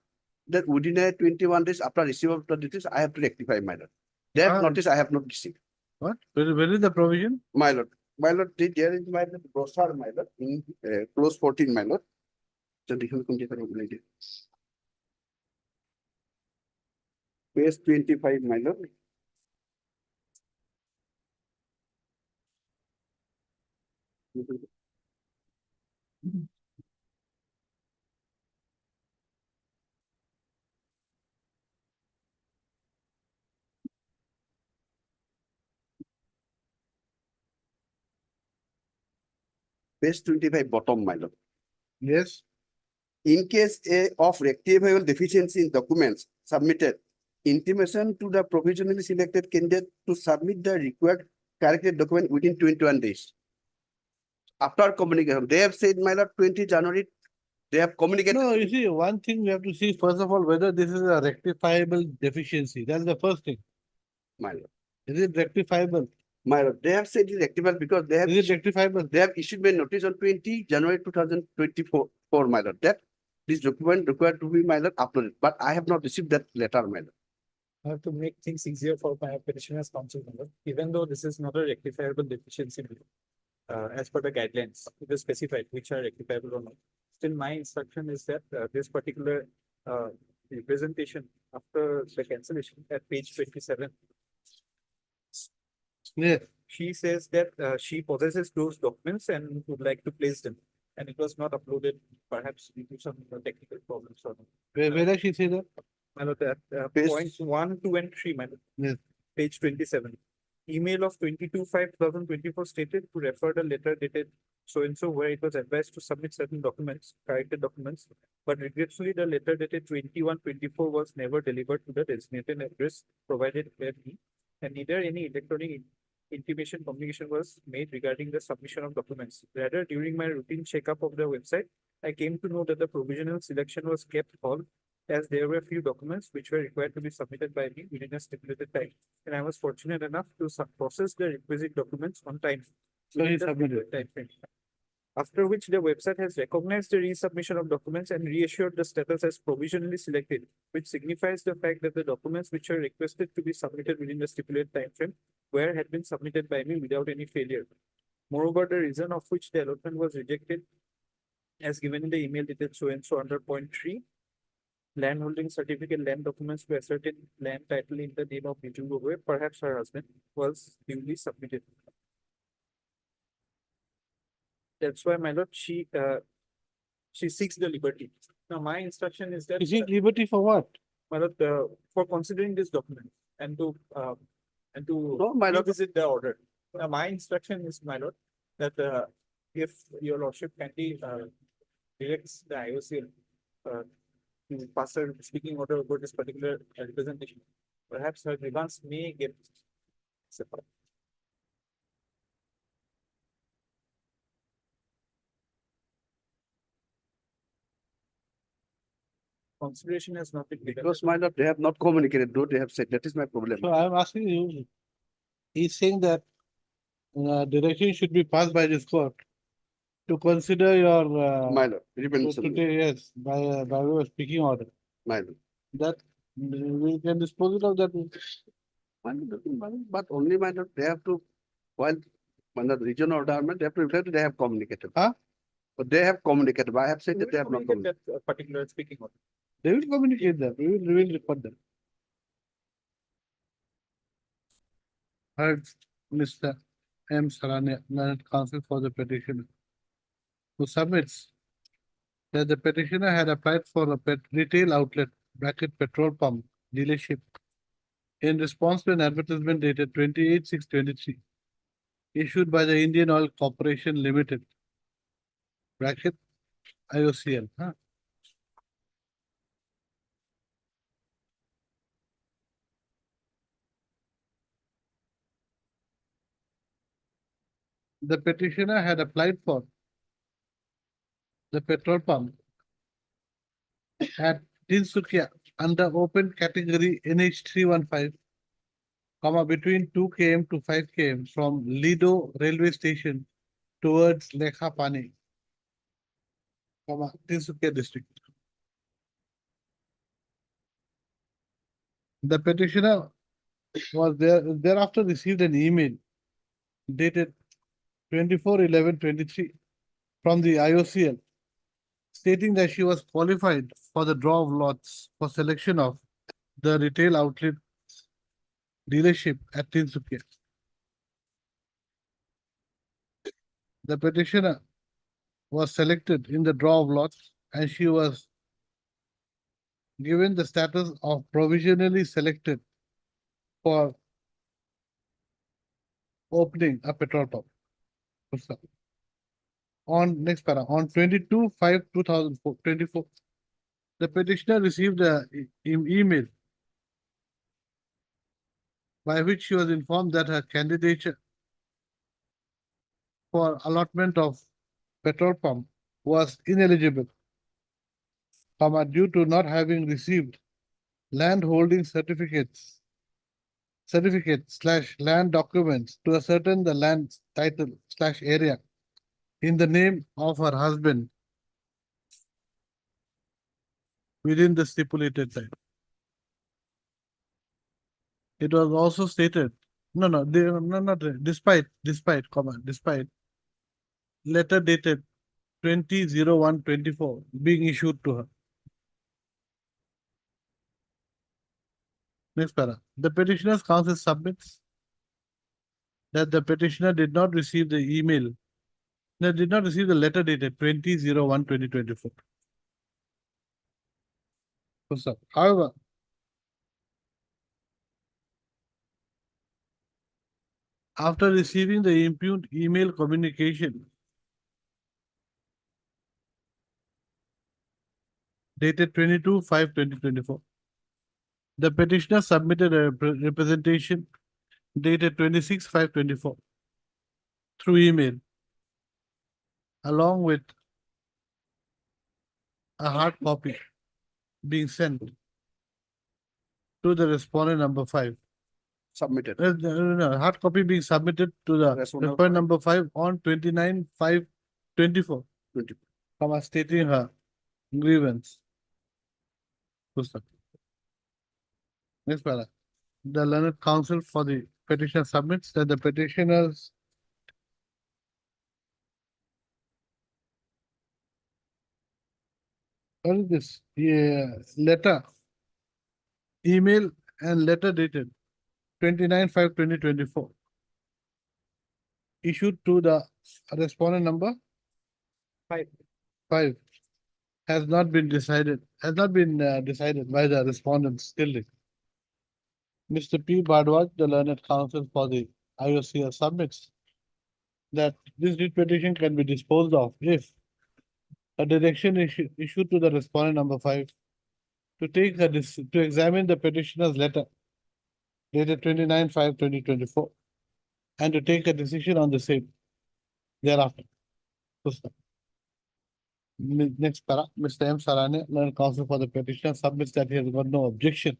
that within a 21 days after receipt of the notice, I have to rectify, my lord. That notice I have not received. what? Where is the provision? My lord, there is my lord, brochure, my lord, in close 14, my lord. Page 25, my lord. Page 25, bottom, my lord. Yes. In case of rectifiable deficiency in documents submitted, intimation to the provisionally selected candidate to submit the required corrected document within 21 days. After communication, they have said, my lord, 20 January, they have communicated. No, you see, one thing we have to see, first of all, whether this is a rectifiable deficiency. That's the first thing. My lord, Is it rectifiable? my lord, they have said it is rectifiable because they have, Is it rectifiable? they have issued me notice on 20 January 2024, my lord, that this document required to be, my lord, uploaded, but I have not received that letter, my lord. I have to make things easier for my petitioner's counsel member, even though this is not a rectifiable deficiency. As per the guidelines, it is specified which are rectifiable or not. Still, my instruction is that this particular representation after the cancellation at page 27. Yeah, She says that she possesses those documents and would like to place them. And it was not uploaded, perhaps due to some technical problems or. where does she say that? My lord, at Page- points 1, 2, and 3, my lord. Yes. Page 27. Email of 22/5/2024 stated to refer the letter dated so and so where it was advised to submit certain documents, corrected documents. But regretfully, the letter dated 21/24 was never delivered to the designated address provided by me. And neither any electronic intimation communication was made regarding the submission of documents. Rather, during my routine checkup of the website, I came to know that the provisional selection was kept all as there were few documents which were required to be submitted by me within a stipulated time. And I was fortunate enough to process the requisite documents on time. So he within the submitted. stipulated time frame. After which the website has recognized the resubmission of documents and reassured the status as provisionally selected, which signifies the fact that the documents which are requested to be submitted within the stipulated time frame had been submitted by me without any failure. Moreover, the reason of which the allotment was rejected as given in the email dated so and so under point 3. Land holding certificate, land documents to ascertain land title in the name of Niju Gogoi, perhaps her husband, was duly submitted. That's why, my lord, she seeks the liberty. Now, my instruction is that. Is it liberty for what? My lord, for considering this document and to No, my lord. revisit the order. Now, my instruction is, my lord, that if your lordship kindly directs the IOCL to pass a speaking order over this particular representation, perhaps her grievance may get accepted. Consideration has not been given. Because my lord, they have not communicated, though they have said, that is my problem. So I'm asking you, he's saying that direction should be passed by this court to consider your My lord, to repentance, take, yes, by way of speaking order. my lord. That we can dispose it of that. But only my lord, they have to, while when the regional order, they have to reflect, they have communicated. Huh? But they have communicated, but I have said We that they will have not communicate communicated. that particular speaking order. They will communicate that. We will report them. Heard Mr. M. Sarania, learned counsel for the petitioner, who submits that the petitioner had applied for a retail outlet bracket petrol pump dealership in response to an advertisement dated 28/6/23 issued by the Indian Oil Corporation Limited bracket IOCL. The petitioner had applied for the petrol pump at Tinsukia under open category NH 315, between 2 km to 5 km from Lido railway station towards Lekha Pani, Tinsukia district. The petitioner was thereafter received an email dated 24/11/23 from the IOCL stating that she was qualified for the draw of lots for selection of the retail outlet dealership at Tinsukia. The petitioner was selected in the draw of lots and she was given the status of provisionally selected for opening a petrol pump. On next para, on 22/5/2024, the petitioner received an email by which she was informed that her candidature for allotment of petrol pump was ineligible, due to not having received land holding certificate/land documents to ascertain the land title/area in the name of her husband within the stipulated time. It was also stated, despite letter dated 20/01/24 being issued to her. Next para. The petitioner's counsel submits that the petitioner did not receive the email, that did not receive the letter dated 20/01/2024. However, after receiving the impugned email communication dated 22/5/2024, the petitioner submitted a representation dated 26/5/24 through email, along with a hard copy being sent to the respondent number 5. Submitted. No, hard copy being submitted to the respondent number 5 on 29/5/24. 20. Stating her grievance. Next para. The learned counsel for the petitioner submits that the petitioner's what is this? Letter, email and letter dated 29/5/2024 issued to the respondent number 5 has not been decided by the respondents till date. Mr. P. Bhardwaj, the learned counsel for the IOCL, submits that this writ petition can be disposed of if a direction issued to the respondent number 5 to examine the petitioner's letter dated 29/5/2024 and to take a decision on the same thereafter. Next para, Mr. M. Sarane, learned counsel for the petitioner, submits that he has got no objection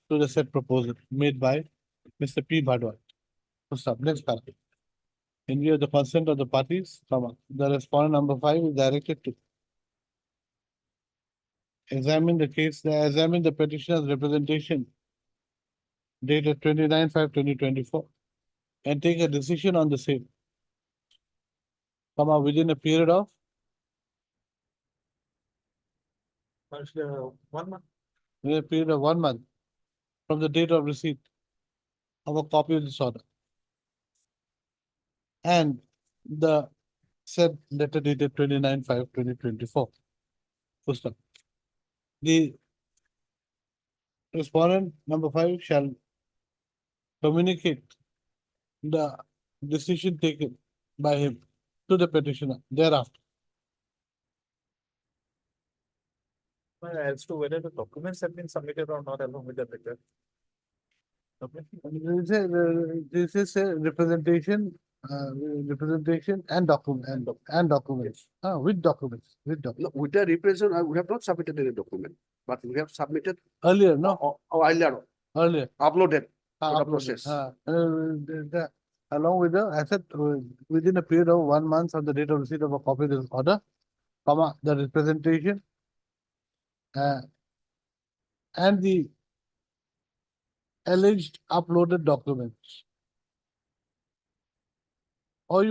to the said proposal made by Mr. P. Bhardwaj. Next para. In view of the consent of the parties, the respondent number 5 is directed to examine the petitioner's representation dated 29/5/2024 and take a decision on the same, within a period of 1 month. within a period of 1 month from the date of receipt of a copy of this order. And the said letter dated 29/5/2024. The respondent number 5 shall communicate the decision taken by him to the petitioner thereafter. As to whether the documents have been submitted or not along with the letter. This is a representation and documents. With documents. No, with the represent, we have not submitted any document, but we have submitted Earlier, no, earlier, uploaded for the uploaded. process. Along with the asset, within a period of 1 month from the date of receipt of a copy of this order, the representation and the alleged uploaded documents. Or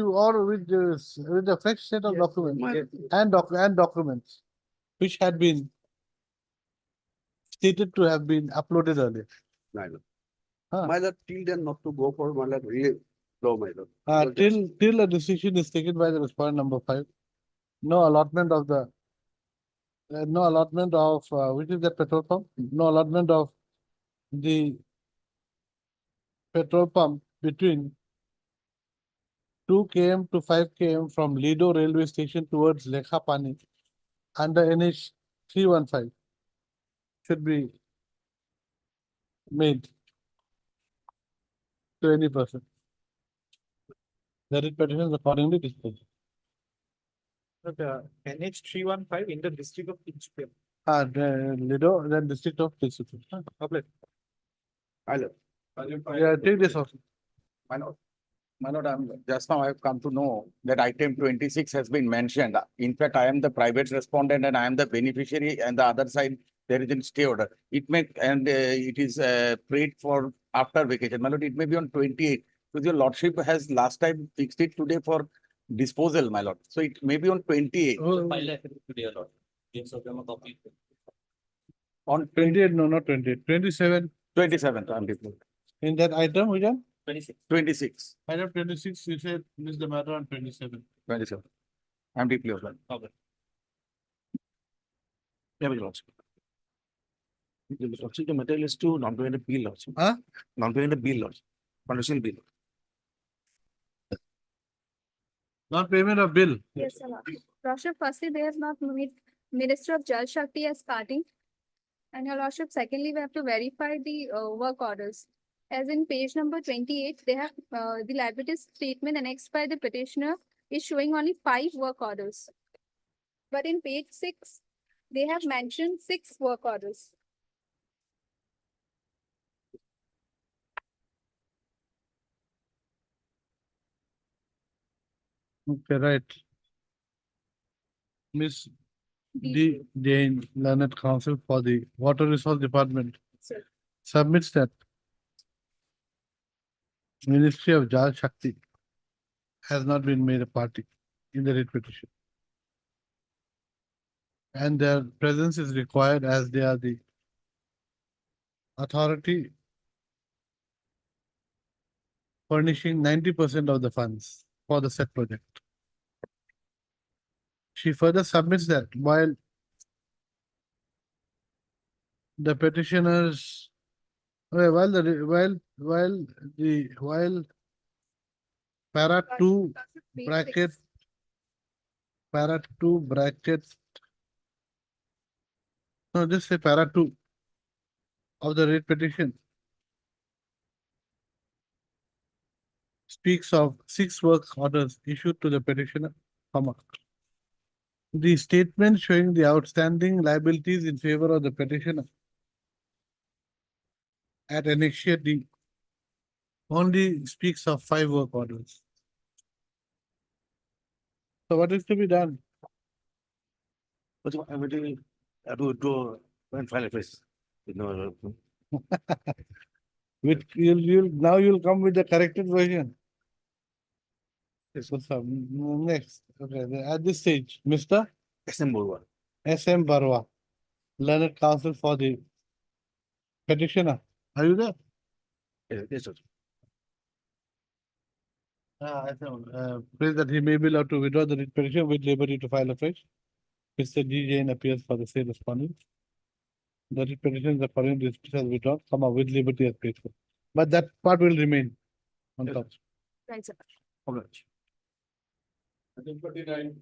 with the fresh set of documents and documents which had been stated to have been uploaded earlier. My lord, till then not to go for my lord, really low, my lord. Till a decision is taken by the respondent number 5, no allotment of which is the petrol pump? No allotment of the petrol pump between 2 km to 5 km from Lido railway station towards Lekhapani under NH 315 should be made to any person. The writ petition is accordingly disposed. NH 315 in the district of Tinsukia. Lido, then district of Tinsukia. My lord. Yeah, take this also. My lord, just now I have come to know that item 26 has been mentioned. In fact, I am the private respondent and I am the beneficiary, and the other side there is a stay order. It is prayed for after vacation. My lord, it may be on 28. Because your lordship has last time fixed it today for disposal, my lord. So it may be on 28. Today, Lord. Yes, okay, I'm a copy. On 28, no, not 28, 27. 27th, I'm deeply. In that item, which one? 26, Item 26, you said miss the matter on 27. 27. I'm deeply open. Okay. Yeah, my lordship. The material is to non-payment bill lordship. Huh? Non-payment bill lordship. Conditional bill. Not payment of bill. Yes, sir. Lordship, firstly, they have not made Minister of Jal Shakti as party. And your Lordship, secondly, we have to verify the work orders. As in page number 28, they have the liabilities statement annexed by the petitioner is showing only 5 work orders. But in page 6, they have mentioned 6 work orders. Okay, right. Miss D. Jain, Learned Counsel for the Water Resource Department, Sir. submits that Ministry of Jal Shakti has not been made a party in the writ petition. And their presence is required as they are the authority furnishing 90% of the funds for the said project. She further submits that while the petitioners, while para 2 bracket, para 2 bracket, no, just say para 2 of the writ petition speaks of 6 work orders issued to the petitioner, comma. The statement showing the outstanding liabilities in favor of the petitioner at Annexure D only speaks of 5 work orders. So what is to be done? But I'm going to do and file a case. No, Which now you'll come with the corrected version. So next, okay, at this stage, Mr. SM Borwa. S.M. Barwa, Learned Counsel for the petitioner. Are you there? Yes, sir. Prays that he may be allowed to withdraw the writ petition with liberty to file afresh. Mr. G. Jain appears for the same respondent. The writ petition, the following dispute has withdrawn, comma, with liberty as paid for. But that part will remain on top. Right, sir. Item 29.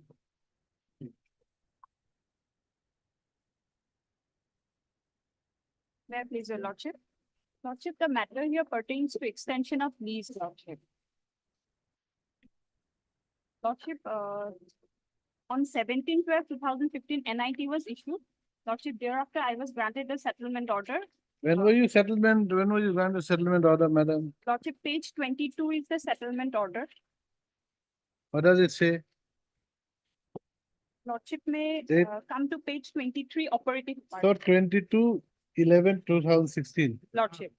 May I please, your Lordship? Lordship, the matter here pertains to extension of lease, Lordship. Lordship, on 17/12/2015, NIT was issued. Lordship, thereafter, I was granted the settlement order. When were you granted settlement order, madam? Lordship, page 22 is the settlement order. What does it say? Lordship may Date. come to page 23, operating part. So 22/11/2016. Lordship,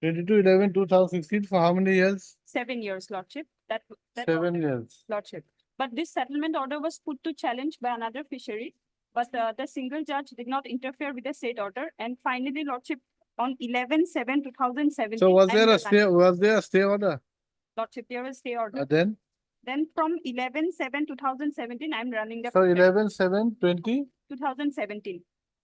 22/11/2016 for how many years? 7 years, Lordship. That 7 years. Lordship. But this settlement order was put to challenge by another fishery, but the single judge did not interfere with the said order. And finally, Lordship, on 11/7/2017. So was there a stay order? Lordship, there was stay order. Then? Then from 11/7/2017, I'm running the. So 11/7/20, 2017,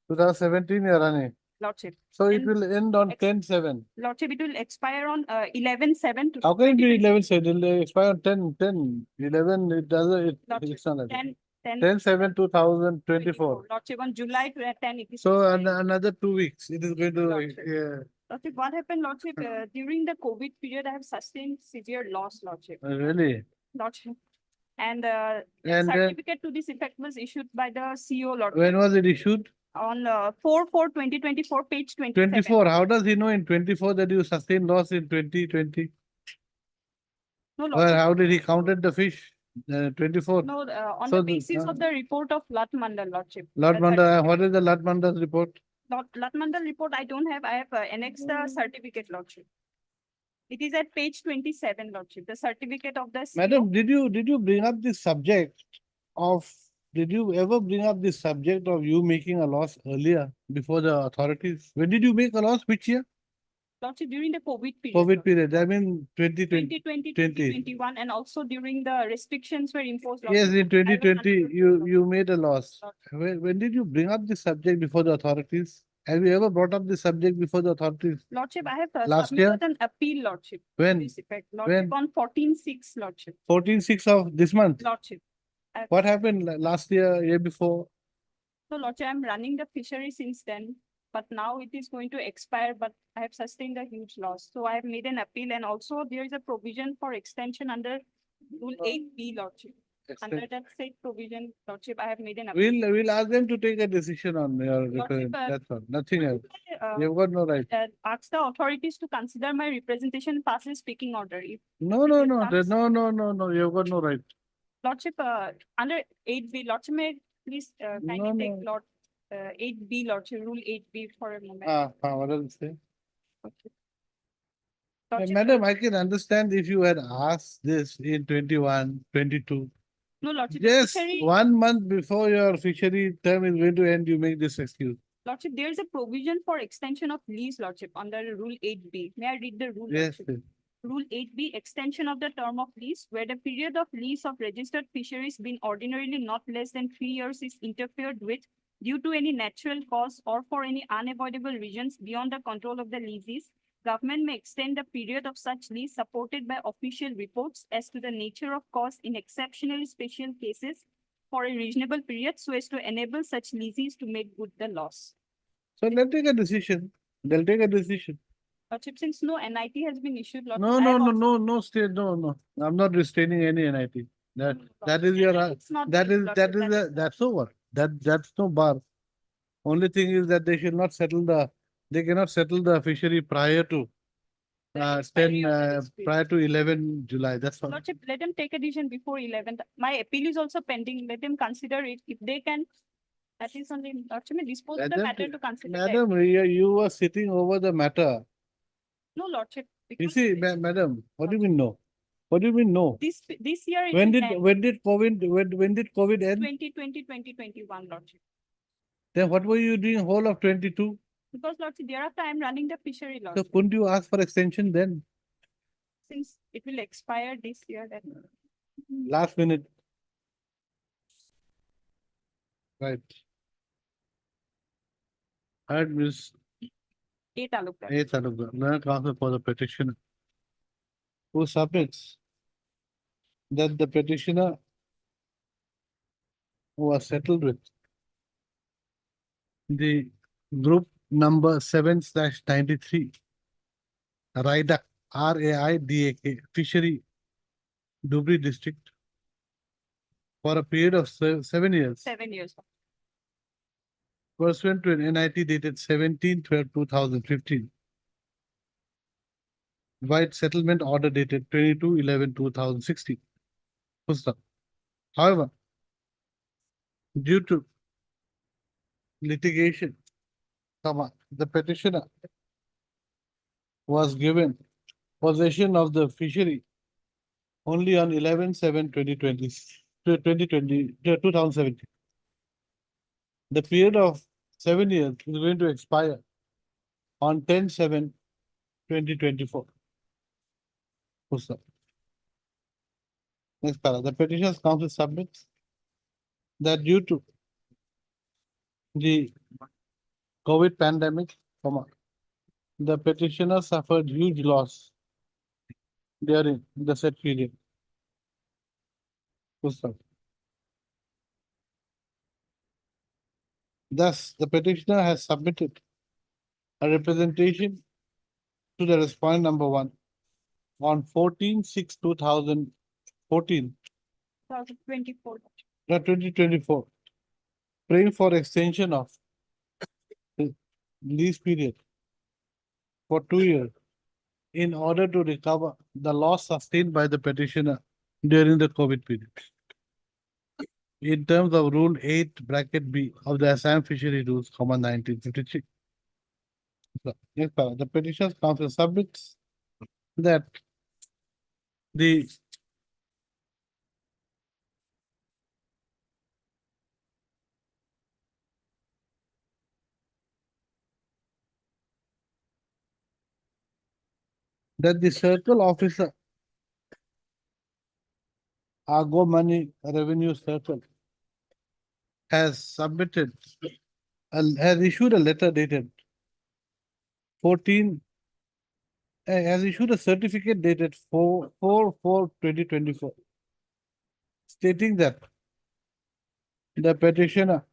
2017 you are running. Lordship. So it And will end on 10/7. Lordship, it will expire on 11/7. How can it be 11/7? It will expire on 10/10. 11, it doesn't, it's not like that. 10/7/2024. Lordship, on July 10, it is. So expiring. another 2 weeks, it is going to, Lordship, what happened, Lordship, during the COVID period, I have sustained severe loss, Lordship. really? Lordship. And And then- certificate to this effect was issued by the CEO, Lordship. When was it issued? On 4/4/2024, page 27. 24. How does he know in 24 that you sustained loss in 2020? No, Well, Lordship. how did he counted the fish? 24. No, on So the the- basis of the report of Lat Mandal, Lordship. Lord The Manda, what is the Lord Manda's report? Lat Mandal report I don't have. I have annexed the certificate, Lordship. It is at page 27, Lordship, the certificate of the. CEO. Madam, did you bring up this subject of, did you ever bring up this subject of you making a loss earlier before the authorities? When did you make a loss? Which year? Lordship, during the COVID period. COVID period, I mean 2020. 2020, 20. 2021, and also during the restrictions were imposed. Yes, Lordship, in I was 2020, unable to- you made a loss. When did you bring up this subject before the authorities? Have you ever brought up this subject before the authorities? Lordship, I have Last year? submitted an appeal, Lordship. to When? this effect. When? Lordship, on 14/6, Lordship. 14/6 of this month. Lordship. What happened last year before? So Lordship, I'm running the fishery since then, but now it is going to expire, but I have sustained a huge loss. So I have made an appeal, and also there is a provision for extension under Rule 8B, Lordship. Under that said provision, Lordship, I have made an appeal. We'll ask them to take a decision on your Lordship, referendum. That's all, nothing else. uh, You've got no right. Ask the authorities to consider my representation passes speaking order. If No, you've got no right. Lordship, under 8B, Lordship, may please kindly No, take no. 8B, Lordship, Rule 8B for a moment. What does it say? Lordship, Madam, I can understand if you had asked this in 21, 22. No, Lordship, the Just fishery, 1 month before your fishery term is going to end, you make this excuse. Lordship, there is a provision for extension of lease, Lordship, under Rule 8B. May I read the rule? Yes, Lordship? yes. Rule 8B, extension of the term of lease, where the period of lease of registered fisheries being ordinarily not less than 3 years is interfered with due to any natural cause or for any unavoidable reasons beyond the control of the leases. Government may extend the period of such lease supported by official reports as to the nature of cause in exceptionally special cases for a reasonable period so as to enable such leases to make good the loss. So they'll take a decision. They'll take a decision. Lordship, since no NIT has been issued, Lordship, No, I no, have no, also- no, no, state, no. I'm not restraining any NIT. That is your, It's not that this, is, Lordship, that is, that's over. That's no bar. Only thing is that they should not settle they cannot settle the fishery prior to The expiry of the dispute. prior to 11 July. That's all. Lordship, let them take a decision before 11th. My appeal is also pending. Let them consider it. If they can, at least only, Lordship, may dispose of the Madam, matter to consider. the Madam, appeal. you were sitting over the matter. No, Lordship. You because see, madam, what do you mean no? What do you mean no? This year. it When will did, end. when did COVID end? 2020, 2021, Lordship. Then what were you doing whole of 22? Because Lordship, thereafter I am running the fishery, So Lordship. couldn't you ask for extension then? Since it will expire this year, then. Last minute. Right. Heard Ms. 8 Alukar. A. Talukdar, learned counsel for the petitioner, who submits that the petitioner was settled with the group number 7/93, RAIDAK, RAIDAK, Fishery, Dubri District, for a period of 7 years, 7 years. pursuant to an NIT dated 17/12/2015. White settlement order dated 22/11/2016. Full stop. However, due to litigation, the petitioner was given possession of the fishery only on 11/7/2020, 2017. The period of 7 years is going to expire on 10/7/2024. Full stop. Next paragraph. The petitioner's counsel submits that due to the COVID pandemic, the petitioner suffered huge loss during the said period. Full stop. Thus, the petitioner has submitted a representation to the respondent number 1 on 14/6/2014, 2024. 2024, praying for extension of the lease period for 2 years in order to recover the loss sustained by the petitioner during the COVID period. In terms of Rule 8(b) of the Assam Fishery Rules, 1953. Next paragraph. The petitioner's counsel submits that the that the circle officer Argo Money Revenue Circle has submitted, has issued a letter dated 14, has issued a certificate dated 4/4/2024, stating that the petitioner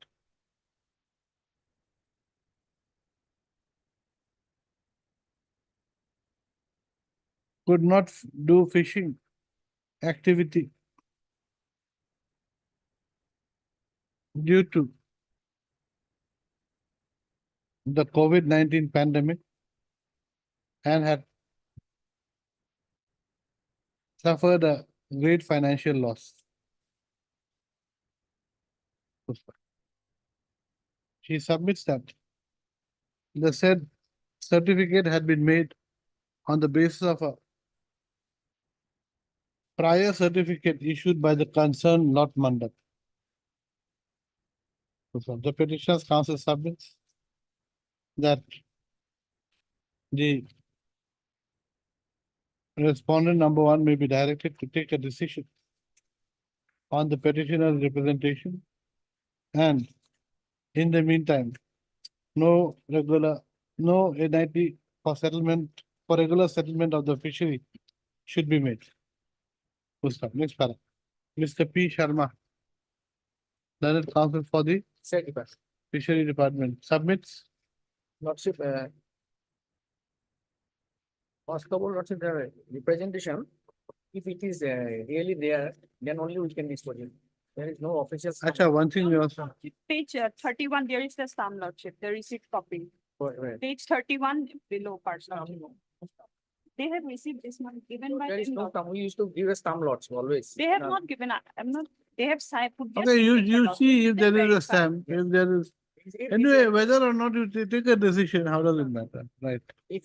could not do fishing activity due to the COVID-19 pandemic and had suffered a great financial loss. She submits that the said certificate had been made on the basis of a prior certificate issued by the concerned lot mandap. The petitioner's counsel submits that the respondent number one may be directed to take a decision on the petitioner's representation, and in the meantime, no NIT for settlement, for regular settlement of the fishery should be made. Next para. Mr. P. Sharma, Learned Counsel for the Fishery Department, submits. Lordship, first of all, Lordship, the representation, if it is really there, then only we can dispose it. There is no official. Acha, one thing you also. Page 31, there is the stamp, Lordship, the receipt copy. Page 31 below personal. They have received this one given by There is them, no Lord. stamp. We used to give a stamp lots always. They have not given, I'm not, they have signed. put their Okay, you signature, Lordship. see if They there is a verify. stamp, if there is. If it is Anyway, a- whether or not you take a decision, how does it matter, right? If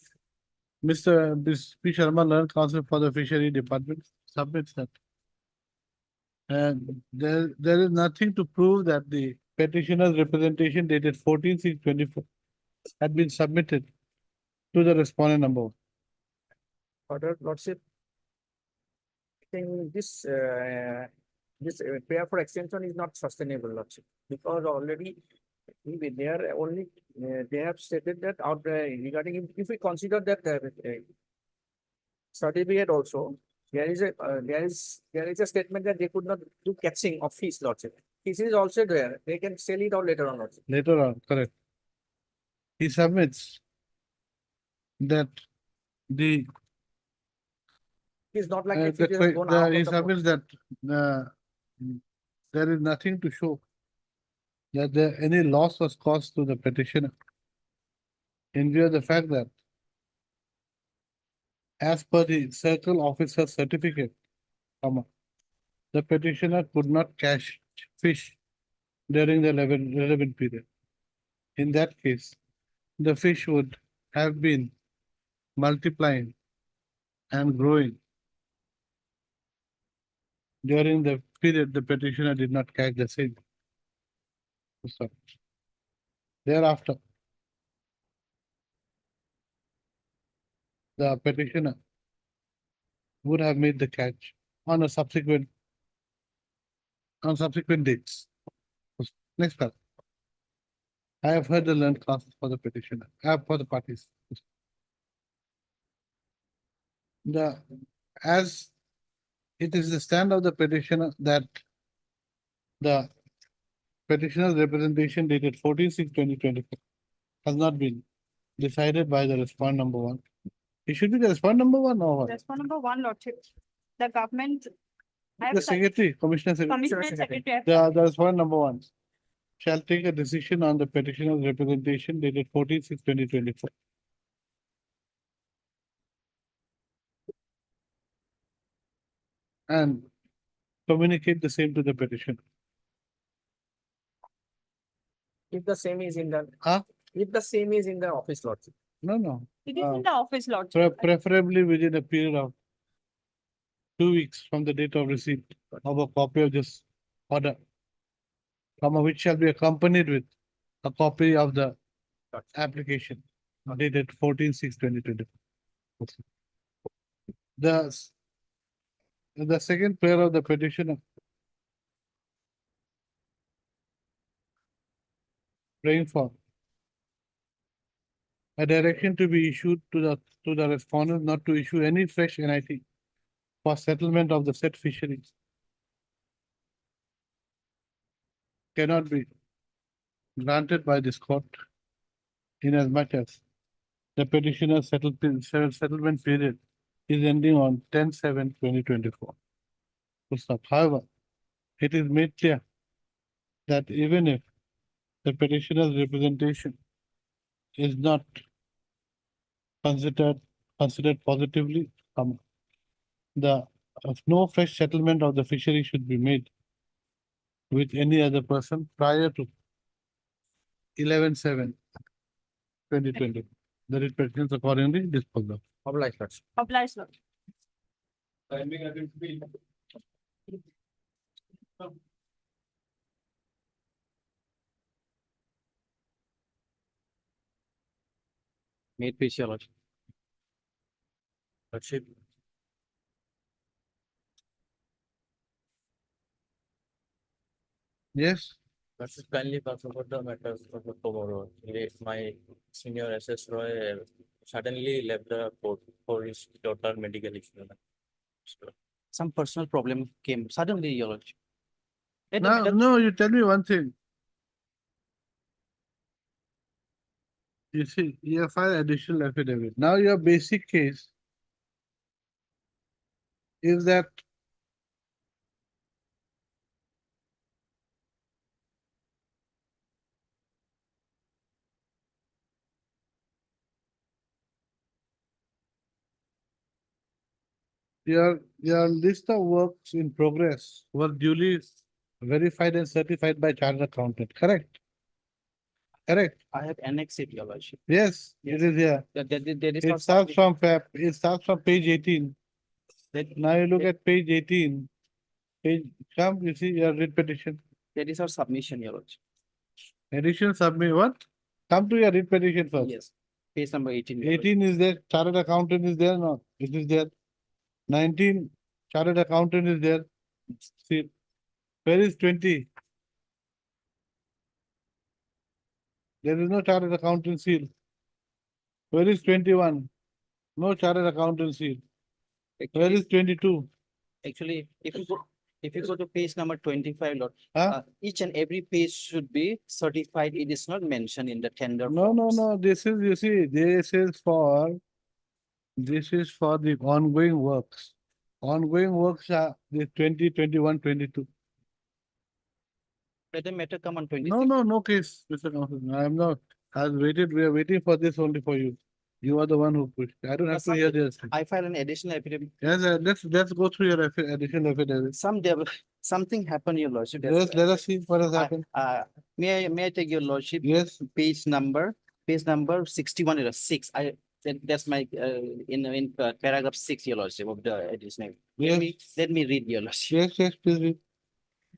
Mr. P. Sharma, Learned Counsel for the Fishery Department, submits that. And there is nothing to prove that the petitioner's representation dated 14/6/24 had been submitted to the respondent number one. Order Lordship. I think this prayer for extension is not sustainable, Lordship, because already they are only, they have stated that out regarding, if we consider that certificate also, there is a statement that they could not do catching of fish, Lordship. Fish is also there. They can sell it out later on, Lordship. Later on, correct. He submits that the It's not like if it is gone out he of the. submits that there is nothing to show that any loss was caused to the petitioner in view of the fact that as per the circle officer certificate, the petitioner could not catch fish during the relevant period. In that case, the fish would have been multiplying and growing during the period the petitioner did not catch the same. So, thereafter, the petitioner would have made the catch on subsequent dates. Next part. I have heard the learned counsel for the petitioner, for the parties. As it is the stand of the petitioner that the petitioner's representation dated 14/6/2024 has not been decided by the respondent number one. It should be the respondent number one or what? Respondent number one, Lordship, the government. I have The cited- secretary, Commissioner Secretary. Commissioner Secretary. I have The respondent number one shall take a decision on the petitioner's representation dated 14/6/2024. And communicate the same to the petitioner. If the same is in the. Huh? If the same is in the office, Lordship. No. It is in the office, Lordship. Preferably within a period of 2 weeks from the date of receipt of a copy of this order, which shall be accompanied with a copy of the application dated 14/6/2024. the second prayer of the petitioner praying for a direction to be issued to the respondent not to issue any fresh NIT for settlement of the said fisheries cannot be granted by this court inasmuch as the petitioner's settlement period is ending on 10/7/2024. Full stop. However, it is made clear that even if the petitioner's representation is not considered positively, the no fresh settlement of the fishery should be made with any other person prior to 11/7/2020. The writ petitions accordingly disposed of. Obliged, Lordship. Obliged, Lord. Made peace, your lordship. Lordship, Yes, Lordship, kindly pass over the matters of the tomorrow. My senior SS Roy suddenly left the court for his daughter medical issue. So, Some personal problem came suddenly, your lordship. Let the no, matter- no, you tell me one thing. You see, you have filed additional affidavit. Now your basic case is that your list of works in progress were duly verified and certified by chartered accountant, correct? Correct, I have annexed it, your lordship. yes, it is here. There is It not starts from it starts from page 18. that, Now you look at page 18. Come, you see your writ petition. that is our submission, your lordship. Addition submit what? Come to your writ petition first. Yes, page number 18. your lordship. 18 is there, chartered accountant is there, not, it is there. 19, chartered accountant is there. See, where is 20? There is no chartered accountant seal. Where is 21? No chartered accountant seal. Where is 22? Actually, if you go to page number 25, Lord, Huh? each and every page should be certified. It is not mentioned in the tender. No, no, forms. no, this is, you see, this is for the ongoing works. Ongoing works are the 20, 21, 22. Let the matter come on 26. No case, Mr. Councilman. I am not. We are waiting for this only for you. You are the one who pushed. I don't have to hear this. I filed an additional affidavit. Yes, let's go through your additional affidavit. Something happened, your lordship. Yes, let us see what has happened. May I take your lordship? Yes, Page number 61 or 6. That's my in paragraph 6, your lordship, of the additional. yes, Let me read, your lordship. yes, please read.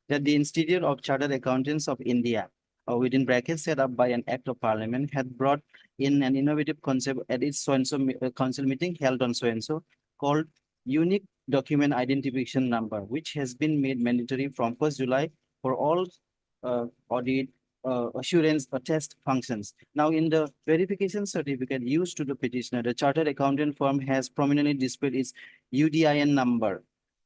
That the Institute of Chartered Accountants of India, or within brackets set up by an act of parliament, had brought in an innovative concept at its so-and-so council meeting held on so-and-so, called Unique Document Identification Number, which has been made mandatory from 1st July for all audit, assurance or test functions. Now, in the verification certificate used to the petitioner, the chartered accountant firm has prominently displayed its UDIN number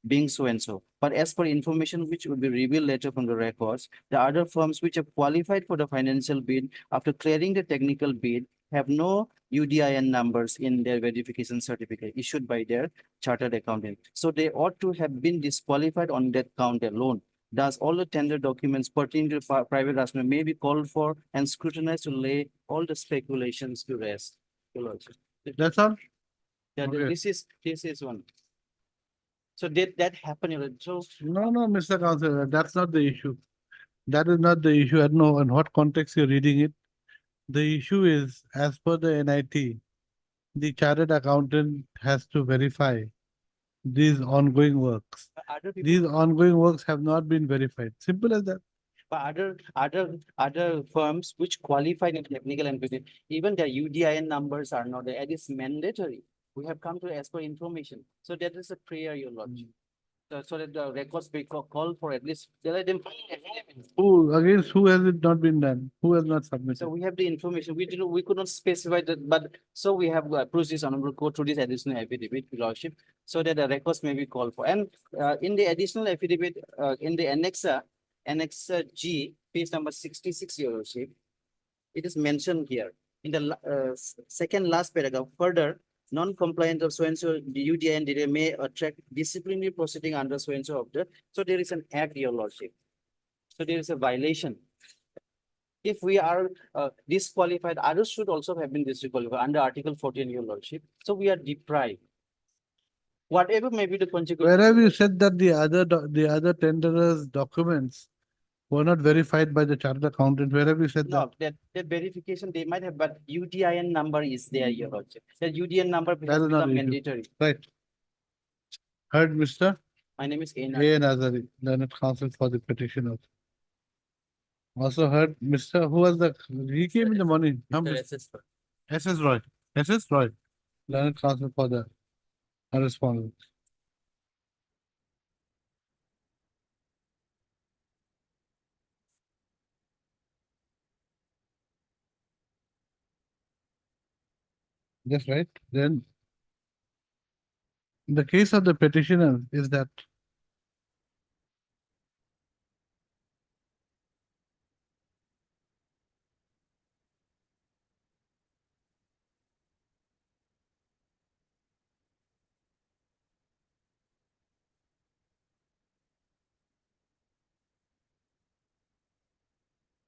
being so and so. But as per information which will be revealed later from the records, the other firms which have qualified for the financial bid after clearing the technical bid have no UDIN numbers in their verification certificate issued by their chartered accountant. So they ought to have been disqualified on that count alone. Thus, all the tender documents pertaining to private rationale may be called for and scrutinized to lay all the speculations to rest. That's all? Yeah, Okay. this is one. So did that happen? So No, Mr. Councilor, that's not the issue. That is not the issue. I don't know in what context you're reading it. The issue is, as per the NIT, the chartered accountant has to verify these ongoing works. These ongoing works have not been verified. Simple as that. But other firms which qualified in technical and business, even their UDIN numbers are not there. It is mandatory. We have come to ask for information. So that is a prayer, your lordship. So that the records be called for at least, let them find affidavit. Who, against who has it not been done? Who has not So submitted? we have the information. We didn't, we could not specify that, but so we have approached this honorable court through this additional affidavit, your lordship, so that the records may be called for. And in the additional affidavit, in the annexer G, page number 66, your lordship, it is mentioned here in the second last paragraph. Further, non-compliant of so-and-so UDI and may attract disciplinary proceeding under so-and-so of the, so there is an act, your lordship. So there is a violation. If we are disqualified, others should also have been disqualified under Article 14, your lordship. So we are deprived. Whatever may be the consequence. Where have you said that the other tenderers' documents were not verified by the chartered accountant? Where have you said that? No, that verification they might have, but UDIN number is there, your lordship. That UDN number That has is not become issue. mandatory. Right. Heard, Mr. My name is A. Ainar. Nazari, learned counsel for the petitioner. Also heard Mr. Who was the, he came in the morning. SS Roy. SS Roy, learned counsel for the respondent. That's right. Then the case of the petitioner is that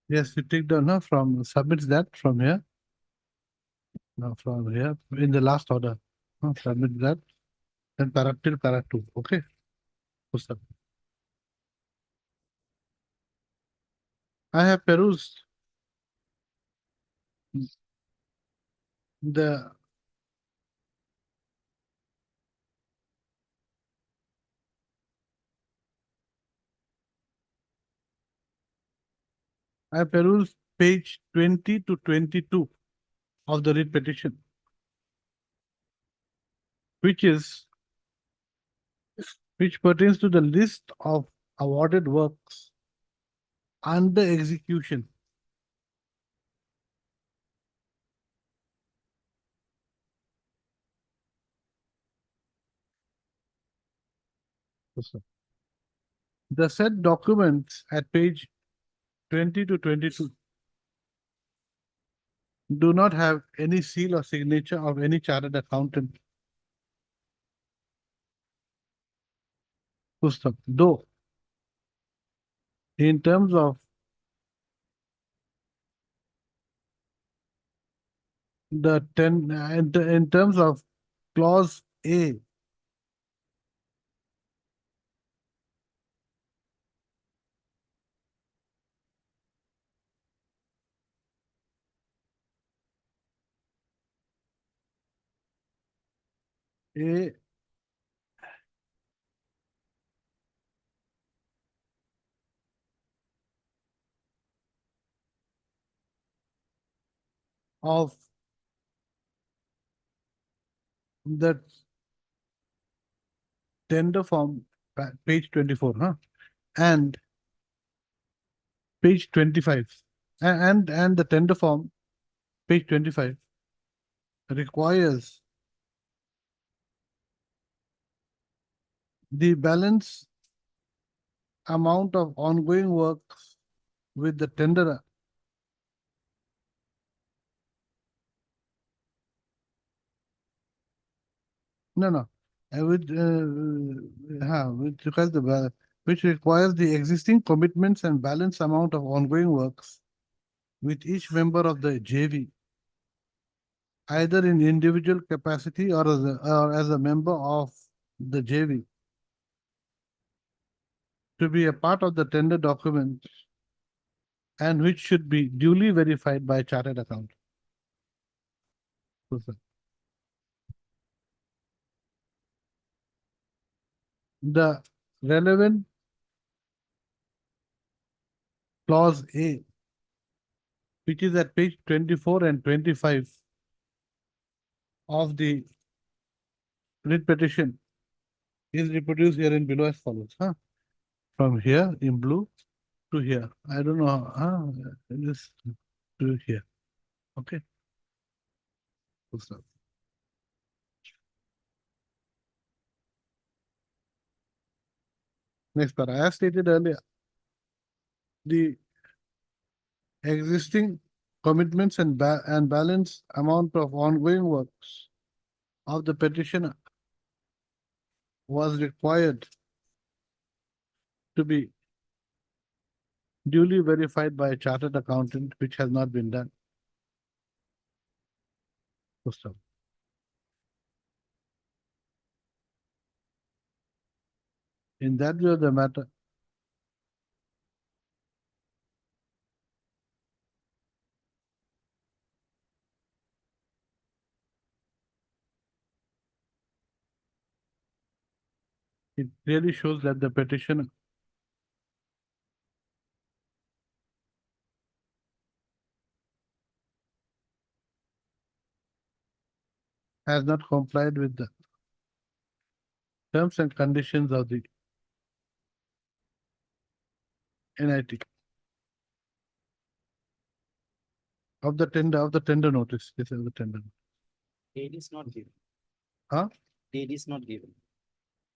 yes, you take down no, from submits that from here. No, from here in the last order. No, submit that. Then para till para 2. Okay. Pustak. I have perused the I perused page 20 to 22 of the writ petition, which pertains to the list of awarded works under execution. The said documents at page 20 to 22 do not have any seal or signature of any chartered accountant. Pustak. Though, in terms of in terms of clause A, A of the tender form, page 24, huh? And page 25, and the tender form, page 25, requires the balance amount of ongoing works with the tenderer which requires the existing commitments and balance amount of ongoing works with each member of the JV, either in individual capacity or as a member of the JV, to be a part of the tender document and which should be duly verified by chartered accountant. The relevant clause A, which is at page 24 and 25 of the writ petition is reproduced here in below as follows, huh? From here in blue to here. I don't know, this to here. Okay. Full stop. Next part, as stated earlier, the existing commitments and balance amount of ongoing works of the petitioner was required to be duly verified by a chartered accountant, which has not been done. Full stop. In that view of the matter, it really shows that the petitioner has not complied with the terms and conditions of the NIT. Of the tender notice, this is the tender. Date is not given. Huh? Date is not given.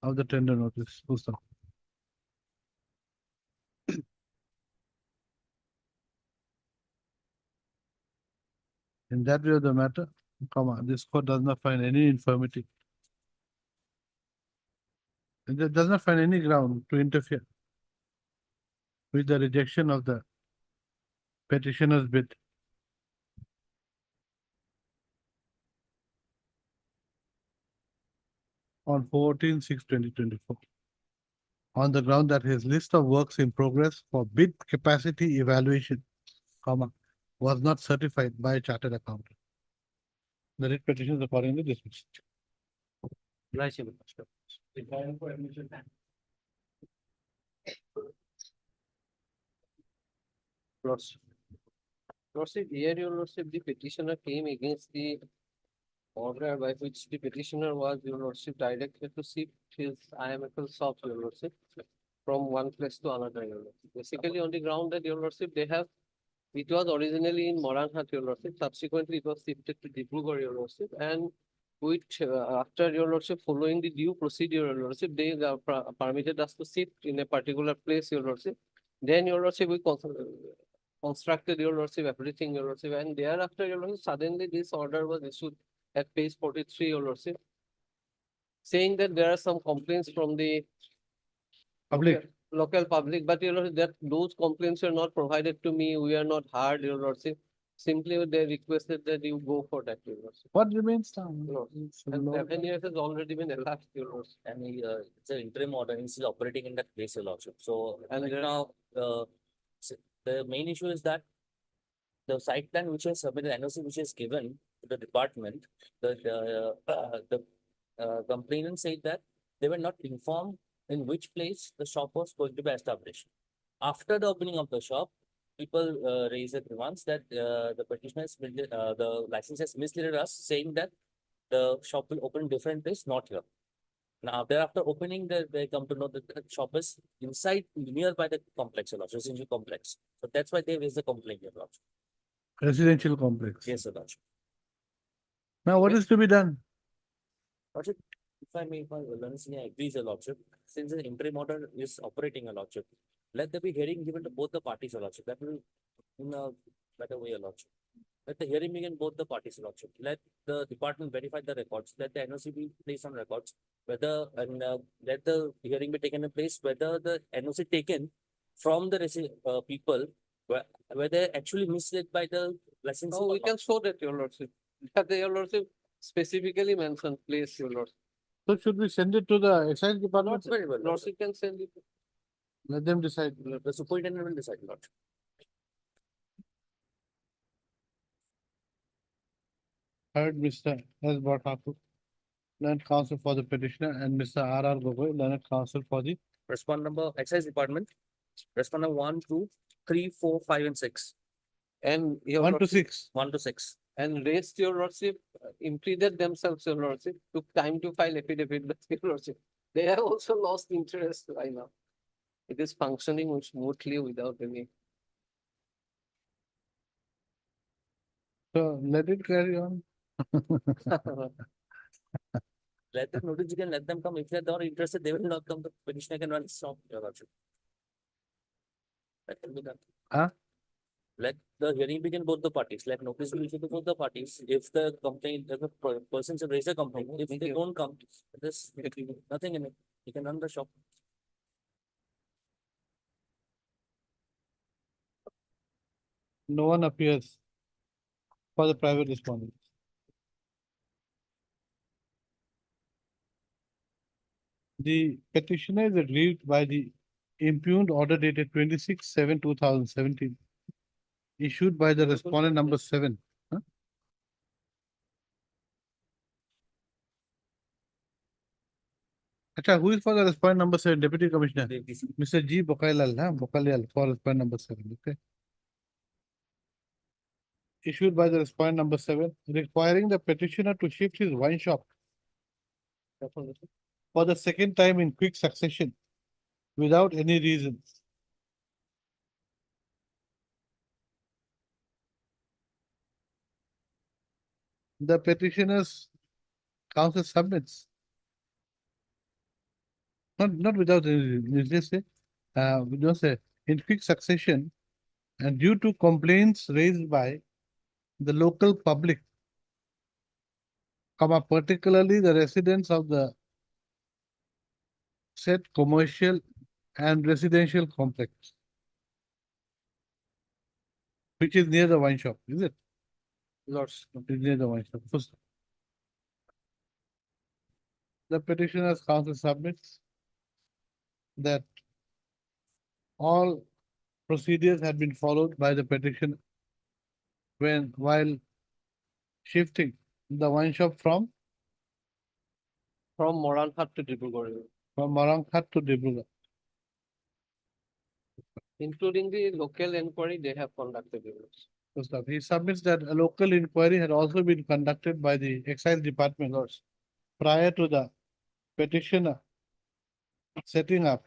Of the tender notice, full stop. In that view of the matter, comma, this court does not find any infirmity. It does not find any ground to interfere with the rejection of the petitioner's bid. On 14/6/2024. On the ground that his list of works in progress for bid capacity evaluation, comma, was not certified by a chartered accountant. The writ petition is accordingly dismissed. Lordship, here your lordship, the petitioner came against the order by which the petitioner was, your lordship, directed to shift his IMFL shop, your lordship, from one place to another, your lordship. Basically on the ground that, your lordship, it was originally in Moranhat, your lordship, subsequently it was shifted to Dibrugarh, your lordship, and after your lordship, following the due procedure, your lordship, they permitted us to shift in a particular place, your lordship. Then, your lordship, we constructed, your lordship, everything, your lordship, and thereafter, your lordship, suddenly this order was issued at page 43, your lordship, saying that there are some complaints from the Public. local public, but your lordship, that those complaints are not provided to me, we are not heard, your lordship. Simply they requested that you go for that, your lordship. What remains now? And 7 years has already been elapsed, your lordship. And it's an interim order and he's operating in that place, your lordship. So, and now, the main issue is that the site plan which is submitted, NOC which is given to the department, the complainant said that they were not informed in which place the shop was going to be established. After the opening of the shop, people raised a grievance that the petitioners, the licensors misled us, saying that the shop will open in different place, not here. Now, thereafter opening, they come to know that the shop is inside, nearby the complex, your lordship, residential complex. So that's why they raised the complaint, your lordship. Residential complex. Yes, your lordship. Now, what is to be done? Lordship, if I may, Lansini agrees, your lordship, since the interim order is operating, your lordship, let there be hearing given to both the parties, your lordship. That will, in a better way, your lordship. Let the hearing begin both the parties, your lordship. Let the department verify the records. Let the NOC be placed on records. Whether and let the hearing be taken in place. Whether the NOC taken from the people were they actually misled by the licensee. Oh, we can show that, your lordship. That your lordship specifically mentioned place, your lordship. So should we send it to the excise department? Very well. Lordship can send it. Let them decide. The superintendent will decide, lordship. Heard Mr. S. Bhattacharya, learned counsel for the petitioner, and Mr. R. Gogoi, learned counsel for the Respond number, excise department. Respond number 1, 2, 3, 4, 5, and 6. And your 1 to lordship, 6. 1 to 6. and raised your lordship, impeded themselves, your lordship, took time to file affidavit, but your lordship, they have also lost interest right now. It is functioning smoothly without any. So let it carry on. Let them notice, you can let them come. If they're not interested, they will not come. The petitioner can run stop your lordship. That can be done. Huh? Let the hearing begin both the parties. Let notice be issued to both the parties. If the complaint, if the persons have raised a complaint, if they don't come, there's nothing in it. You can run the shop. No one appears for the private respondent. The petitioner is aggrieved by the impugned order dated 26/7/2017, issued by the respondent number 7. Huh? Acha, who is for the respondent number 7? Deputy Commissioner Mr. G. Bokailal, huh? Bokailal for respondent number 7. Okay. Issued by the respondent number 7, requiring the petitioner to shift his wine shop for the second time in quick succession without any reason. The petitioner's counsel submits. Not without any reason. You just say, we don't say in quick succession and due to complaints raised by the local public, particularly the residents of the said commercial and residential complex, which is near the wine shop, is it? Lords. It is near the wine shop. First, the petitioner's counsel submits that all procedures had been followed by the petitioner while shifting the wine shop from Moranhat to Dibrugarh, Moranhat to Dibrugarh. including the local inquiry they have conducted. First off, he submits that a local inquiry had also been conducted by the excise department prior to the petitioner setting up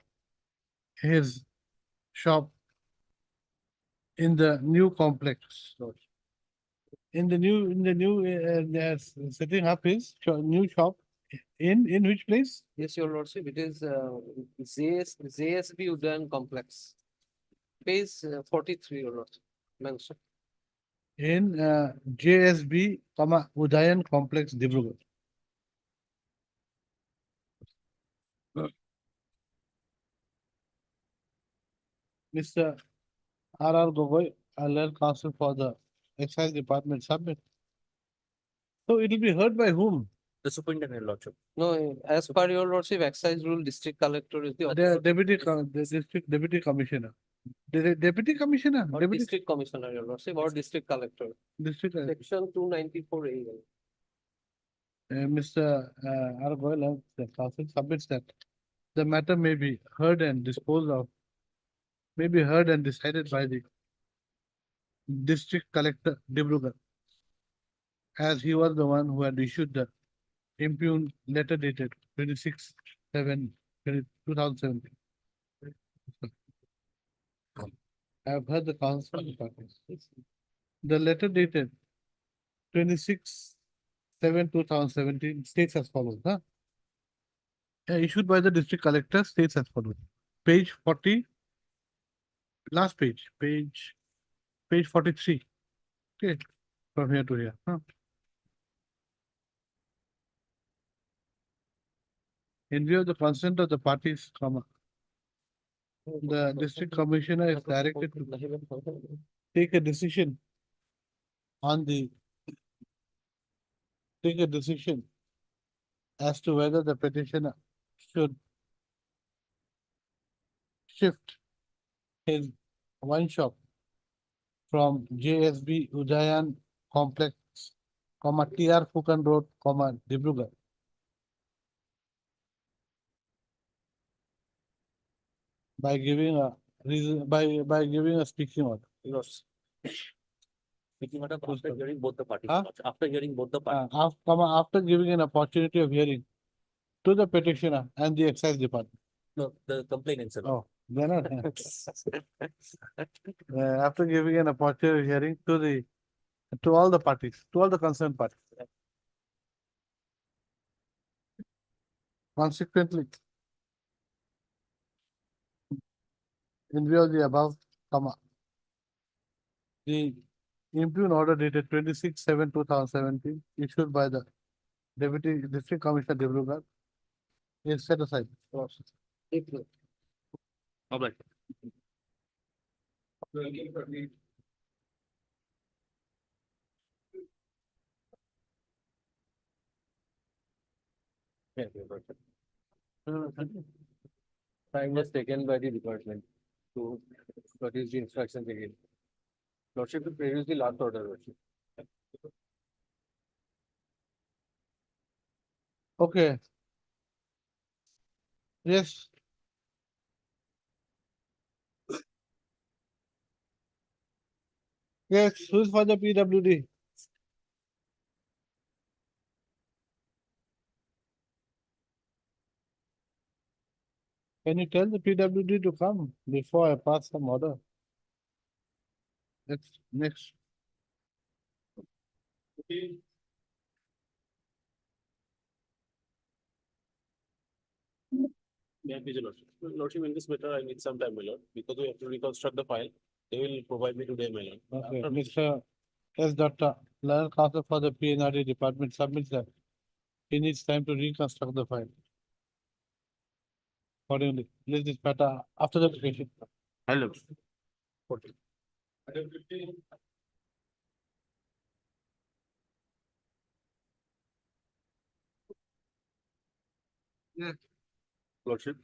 his shop in the new complex. In the new setting up his new shop in which place? Yes, your lordship, it is JSB Udayan Complex. Page 43, your lordship, mentioned. In JSB, Udayan Complex, Dibrugarh. Mr. R.R. Gogoi, LL Counsel for the Excise Department submit. So it will be heard by whom? The superintendent lordship. No, as per your lordship, excise rule, district collector is the The district deputy commissioner. The deputy commissioner? or district commissioner, your lordship, or district collector. District. Section 294A. Mr. R. Goyal, the council submits that the matter may be heard and disposed of, may be heard and decided by the district collector, Dibrugarh, as he was the one who had issued the impugned letter dated 26/7/2017. I have heard the council. The letter dated 26/7/2017 states as follows, huh? Issued by the district collector states as follows. Page 40, last page, page 43. Okay, from here to here, huh? In view of the consent of the parties, the district commissioner is directed to take a decision on take a decision as to whether the petitioner should shift his wine shop from JSB Udayan Complex, TR Fukan Road, Dibrugarh. By giving a reason, by giving a speaking order. Yes. Speaking out of after hearing both the parties, Huh? after hearing both the parties. After giving an opportunity of hearing to the petitioner and the excise department. No, the complainant, sir. Oh, they're not. After giving an opportunity of hearing to all the parties, to all the concerned parties. Consequently, in view of the above, the impugned order dated 26/7/2017 issued by the Deputy District Commissioner Dibrugarh is set aside. All right. Time was taken by the department to produce the instructions again. Lordship, to produce the last order, Lordship. Okay. Yes. Yes, who's for the PWD? Can you tell the PWD to come before I pass some order? Next. May I please, your Lordship? Lordship, in this matter, I need some time, my lord, because we have to reconstruct the file. They will provide me today, my lord. Okay, After- Mr. S. Datta, Learned Counsel for the PNRD department submits that he needs time to reconstruct the file. Accordingly, list this matter after the application. Hello. Yes. Lordship.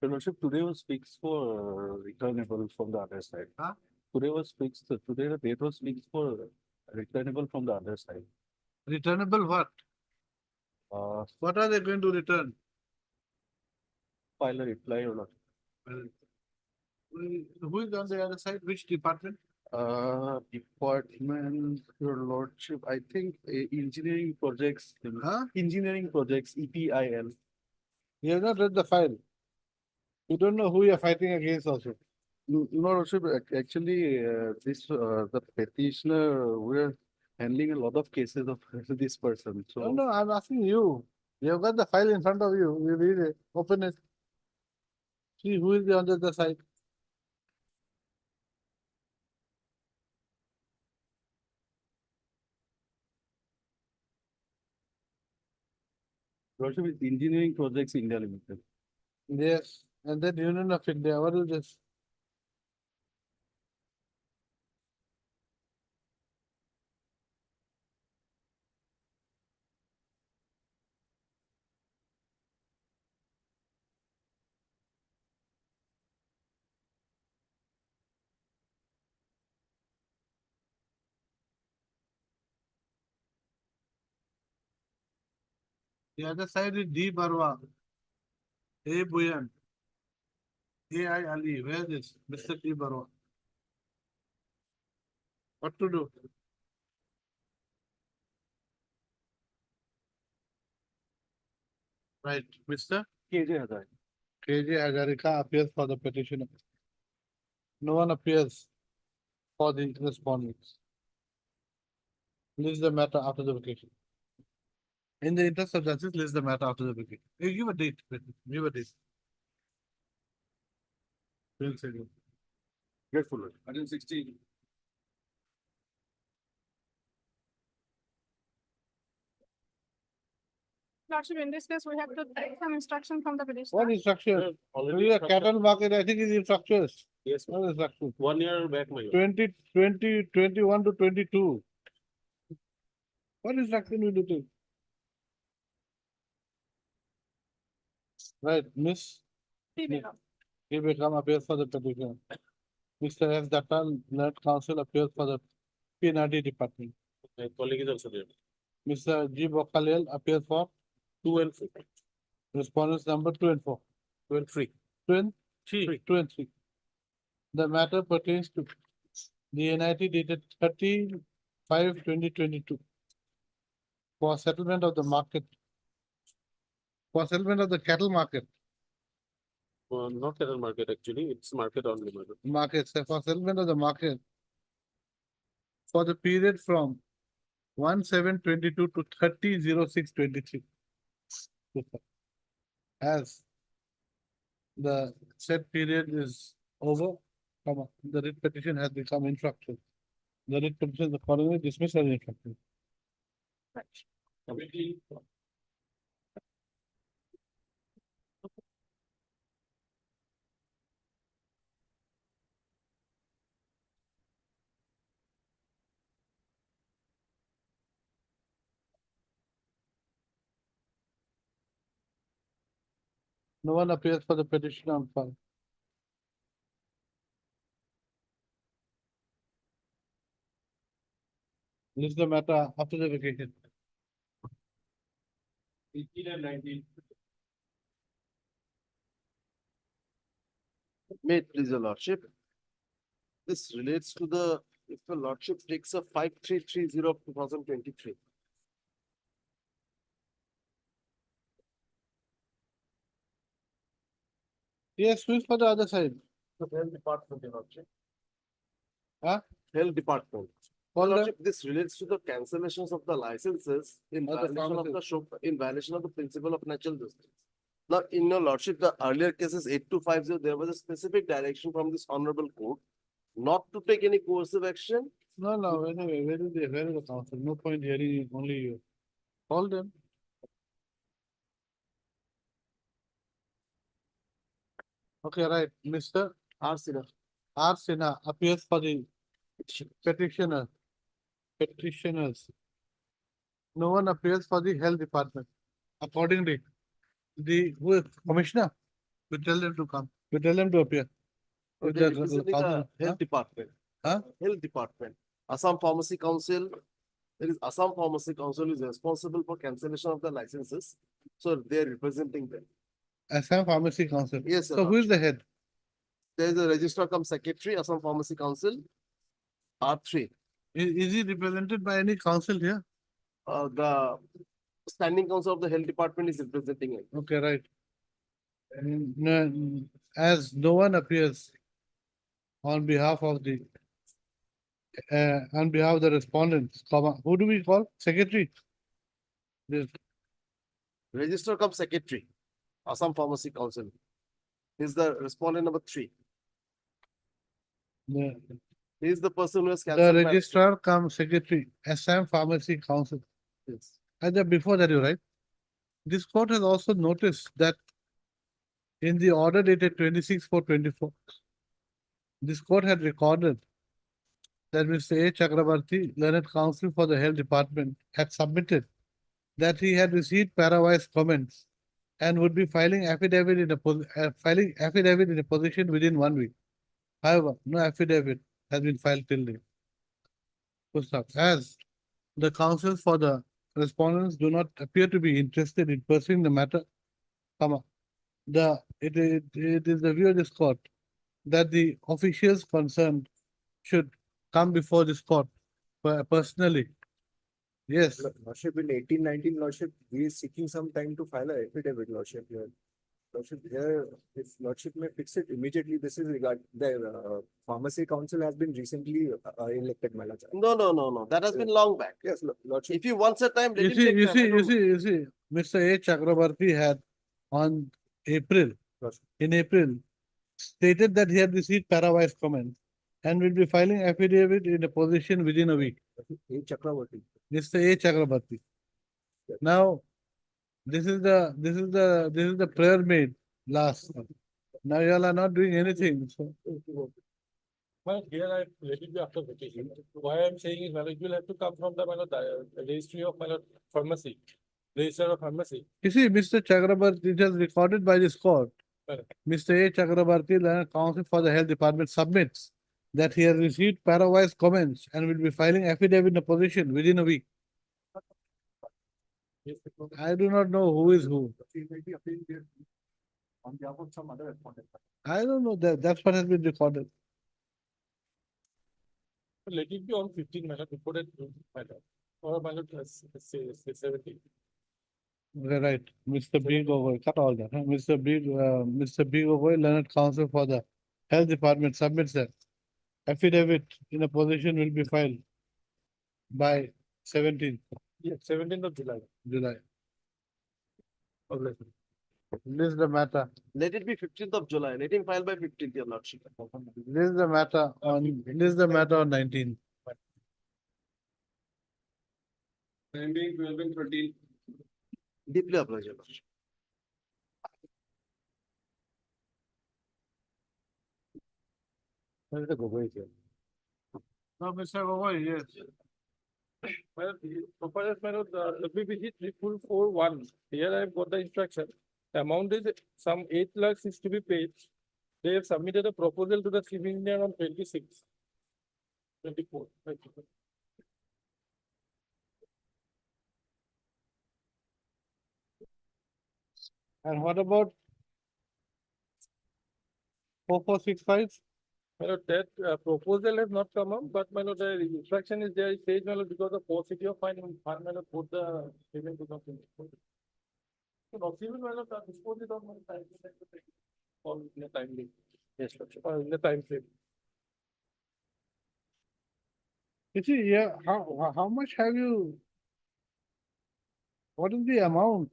Your Lordship, today was speaks for returnable from the other side. Huh? Today the date was speaks for returnable from the other side. Returnable what? What are they going to return? File a reply, your Lordship. Who is on the other side? Which department? Department, your Lordship, I think engineering projects. Huh? Engineering projects, EPIL. You have not read the file. You don't know who you are fighting against also. No, Lordship, actually, the petitioner, we're handling a lot of cases of this person, No, so. no, I'm asking you. You have got the file in front of you. You read it, open it. See who is on the other side. Lordship, it's engineering projects India Limited. Yes, and then Union of India, what is this? The other side is D Barwa, A Buyan, AI Ali. Where is this? Mr. D Barwa. What to do? Right, Mr. KJ Hazari. KJ Hagarika appears for the petitioner. No one appears for the respondents. List the matter after the vacation. In the interest of justice, list the matter after the vacation. You give a date, give a date. We'll say it. Grateful, Lord. 116. Lordship, in this case, we have to take some instruction from the petitioner. What instructions? Already Maybe a instruction. cattle market, I think is instructions. Yes, What instructions? 1 year back, my lord. 21 to 22. What instruction will you take? Right, Miss Ibekam appears for the petition. Mr. S. Datta, Learned Counsel appears for the PNRD department. My colleague is also there. Mr. G. Bokalel appears for 2 and 4. respondents number 2 and 4. 2 and 3. 2 and 3. The matter pertains to The NIT dated 30/5/2022 for settlement of the market. For settlement of the cattle market, Not cattle market, actually, it's market only, my lord. markets, for settlement of the market for the period from 1/7/22 to 30/06/23. As the said period is over, the writ petition has become infructuous. The writ petition is accordingly dismissed as infructuous. No one appears for the petition on file. This is the matter after the vacation. 18 and 19. May it please your lordship. This relates to the, if the lordship takes a 5330 of 2023. Yes, switch for the other side. The health department, your lordship. Huh? Health department. Hold on. Lordship, this relates to the cancellations of the licenses in Of the violation of the pharmacy. in violation of the principle of natural justice. Now, in your lordship, the earlier cases 8250, there was a specific direction from this honorable court not to take any coercive action. No, anyway, where is the council? No point hearing only you. Call them. Okay, right, Mr. R. Sinha. R. Sinha appears for the petitioner. Petitioners. No one appears for the health department. Accordingly, who is commissioner? We tell them to come. We tell them to appear. If They the representing council- the health department. Huh? Health department. Assam Pharmacy Council. There is Assam Pharmacy Council is responsible for cancellation of the licenses. So they are representing them. Assam Pharmacy Council. Yes, sir. So who is the head? There is a registrar cum secretary, Assam Pharmacy Council. R3. Is he represented by any council here? The standing council of the health department is representing it. Okay, right. As no one appears on behalf of the respondents, who do we call? Secretary? This, Registrar cum secretary, Assam Pharmacy Council. Is the respondent number 3. the, He is the person who has the cancelled. my- registrar come secretary, Assam Pharmacy Council. Yes. And before that, you're right. This court has also noticed that in the order dated 26/4/24, this court had recorded that Mr. A. Chakrabarti, learned counsel for the health department, had submitted that he had received parawise comments and would be filing affidavit in a position within 1 week. However, no affidavit has been filed till date. Full stop. As the counsels for the respondents do not appear to be interested in pursuing the matter, it is the view of this court that the officials concerned should come before this court personally. Yes, Lordship, in 1819, Lordship, we is seeking some time to file a affidavit, Lordship, here. Lordship, here, if Lordship may fix it immediately, this is regard, the Pharmacy Council has been recently elected, my lord. No. That has been long back. Yes, Lordship. If you want a time, let you him see, take you time. see, I you don't- see, you see, Mr. A. Chakrabarti had on April, in April, stated that he had received parawise comments and will be filing affidavit in a position within a week. A. Chakravarti. Mr. A. Chakrabarti. Now, this is the prayer made last. Now you all are not doing anything, so. Well, here I let it be after vacation. Why I'm saying is, well, it will have to come from the registry of pharmacy, register of pharmacy. You see, Mr. Chakrabarti, it is recorded by this court. Correct. Mr. A. Chakrabarti, learned counsel for the health department, submits that he has received parawise comments and will be filing affidavit in a position within a week. I do not know who is who. On behalf of some other respondent. I don't know that. That's what has been recorded. Let it be on 15, my lord, reported my lord. Or my lord, say 17. Right, Mr. B. Gogoi, cut all that, huh? Mr. B. Gogoi, Learned Counsel for the Health Department submits that affidavit in a position will be filed by 17th Yeah, 17th of July. July. Of This is the matter. Let it be 15th of July. Let him file by 15th, your lordship. This is the matter on, this is the matter on 19th. 19, 12 and 13. Deeply obliged, your lordship. Where is the Gogoi here? No, Mr. Gogoi, yes. Well, proposal, my lord, WBC 3441. Here I have got the instruction. The amount is some 8 lakhs is to be paid. They have submitted a proposal to the civil engineer on 26. 24. And what about 4465? My lord, that proposal has not come up, but my lord, the instruction is there. It says, my lord, because of paucity of fund, my lord, put the payment to the. So, not even, my lord, dispose it on my time. Or in a timely. Yes, lordship. Or in the time frame. You see, yeah, how much have you? What is the amount?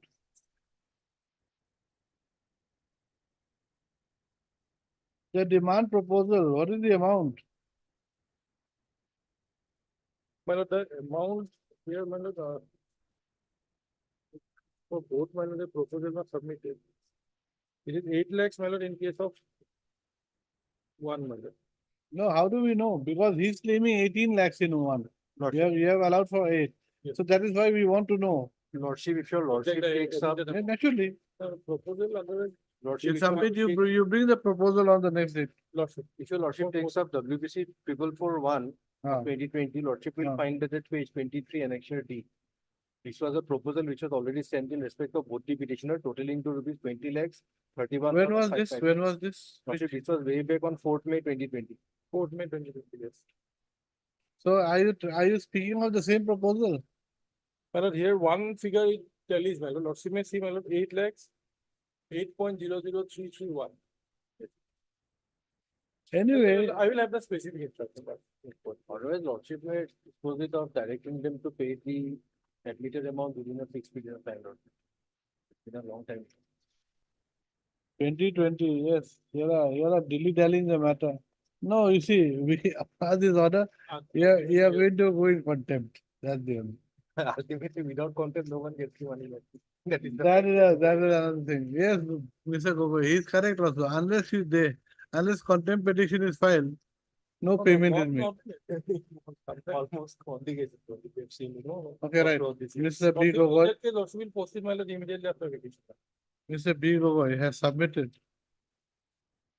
The demand proposal, what is the amount? My lord, the amount here, my lord, for both, my lord, the proposals are submitted. It is 8 lakhs, my lord, in case of one, my lord. No, how do we know? Because he's claiming 18 lakhs in one. You have allowed for 8. Yes. So that is why we want to know. Lordship, if your lordship takes up. Yeah, naturally, Proposal, otherwise, you submit, you bring the proposal on the next day. Lordship, if your lordship takes up WBC 441 Ah. 2020, lordship will Ah. find that at page 23, annexure D. This was a proposal which was already sent in respect of both the petitioner, totaling to rupees 20 lakhs, 31. When was this? When was this? Lordship, this was way back on 4th May 2020. 4th May 2020, yes. So are you speaking of the same proposal? My lord, here one figure it tallies, my lord. Lordship may see, my lord, 8 lakhs, 8.00331. Anyway, I will have the specific instruction. Otherwise, lordship may dispose it of directing them to pay the admitted amount within a fixed period of time, lordship. In a long time. 2020, yes, you are dilly-dallying the matter. No, you see, we pass this order, you are going to go in contempt. That's the only. Ultimately, without contempt, no one gets the money back. That is the That is another thing. Yes, Mr. Gogoi, he is correct also. Unless contempt petition is filed, no payment is made. Almost all the cases, we have seen, you know. Okay, right. across this year. Mr. B. In Gogoi, that case, lordship will post it, my lord, immediately after vacation. Mr. B. Gogoi has submitted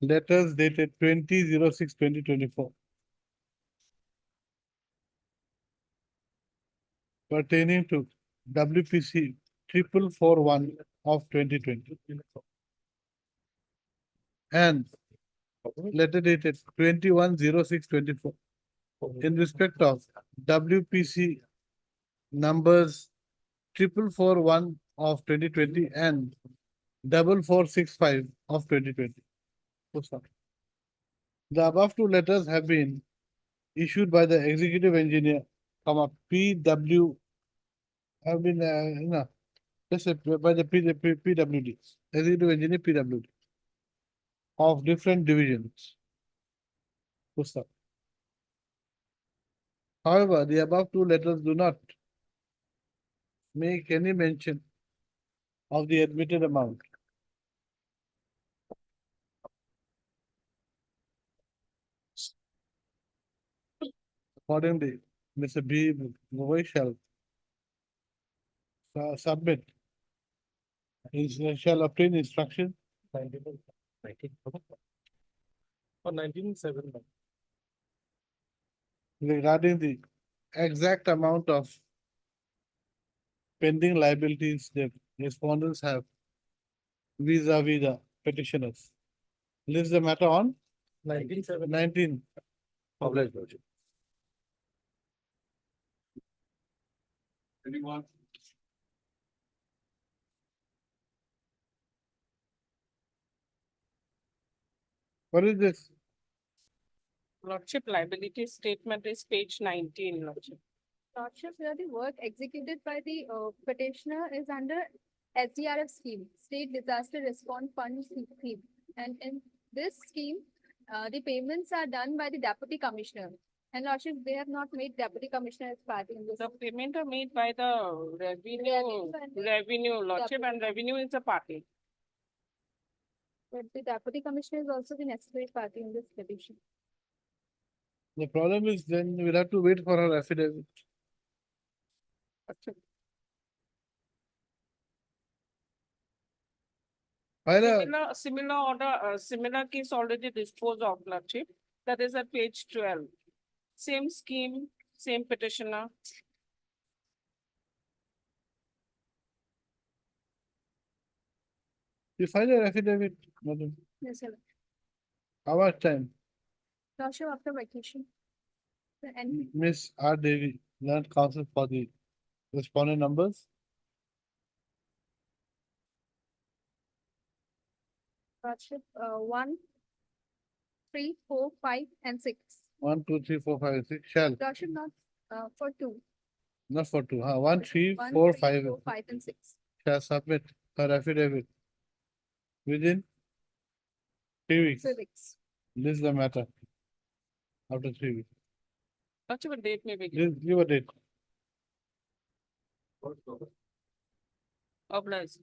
letters dated 20/06/2024 pertaining to WPC 4441 of 2020 and letter dated 21/06/24 in respect of WPC numbers 4441 of 2020 and 4465 of 2020. The above two letters have been issued by the executive engineer, PW, have been, let's say by the PWD, executive engineer PWD of different divisions. However, the above two letters do not make any mention of the admitted amount. Accordingly, Mr. B. Gogoi shall submit, shall obtain instruction 19. Or 19/7. regarding the exact amount of pending liabilities that respondents have vis-a-vis the petitioners. Leaves the matter on 19/7. 19. Obliged, lordship. Anyone? What is this? Lordship liability statement is page 19, Lordship. Lordship, here the work executed by the petitioner is under SDRF scheme, State Disaster Response Fund scheme. And in this scheme, the payments are done by the Deputy Commissioner. And Lordship, they have not made Deputy Commissioner as party in this. The payment are made by the revenue, Lordship, and revenue is a party. But the Deputy Commissioner is also the necessary party in this petition. The problem is then we'll have to wait for her affidavit. Similar order, similar case already disposed of, Lordship. That is at page 12. Same scheme, same petitioner. You file your affidavit, madam. Yes, sir. How much time? Lordship, after vacation. And Miss R. Devi, land counsel for the respondent numbers. Lordship, 1, 3, 4, 5, and 6. 1, 2, 3, 4, 5, 6. Shall Lordship, not for 2. not for 2. 1, 3, 1, 4, 3, 5. 4, 5, and 6. Shall submit her affidavit within 3 weeks. 3 weeks. This is the matter. After 3 weeks. Lordship, a date may be given. Give a date. Obliged.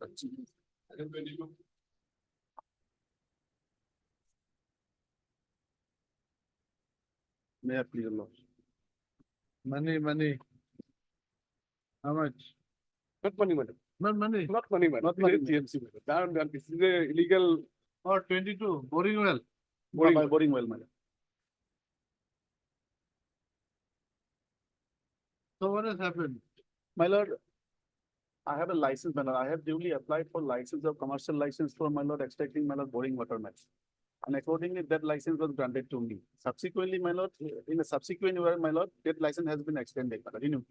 May I please, Lord? Money. How much? Not money, madam. Not money. Not money, madam. Not money, It is GMC, madam. This is a illegal. Or 22, boring well. Boring well, madam. So what has happened? My lord, I have a license, my lord. I have duly applied for license of commercial license for my lord extracting my lord boring water maps. And accordingly, that license was granted to me. Subsequently, my lord, in a subsequent year, my lord, that license has been extended, my lord, renewed.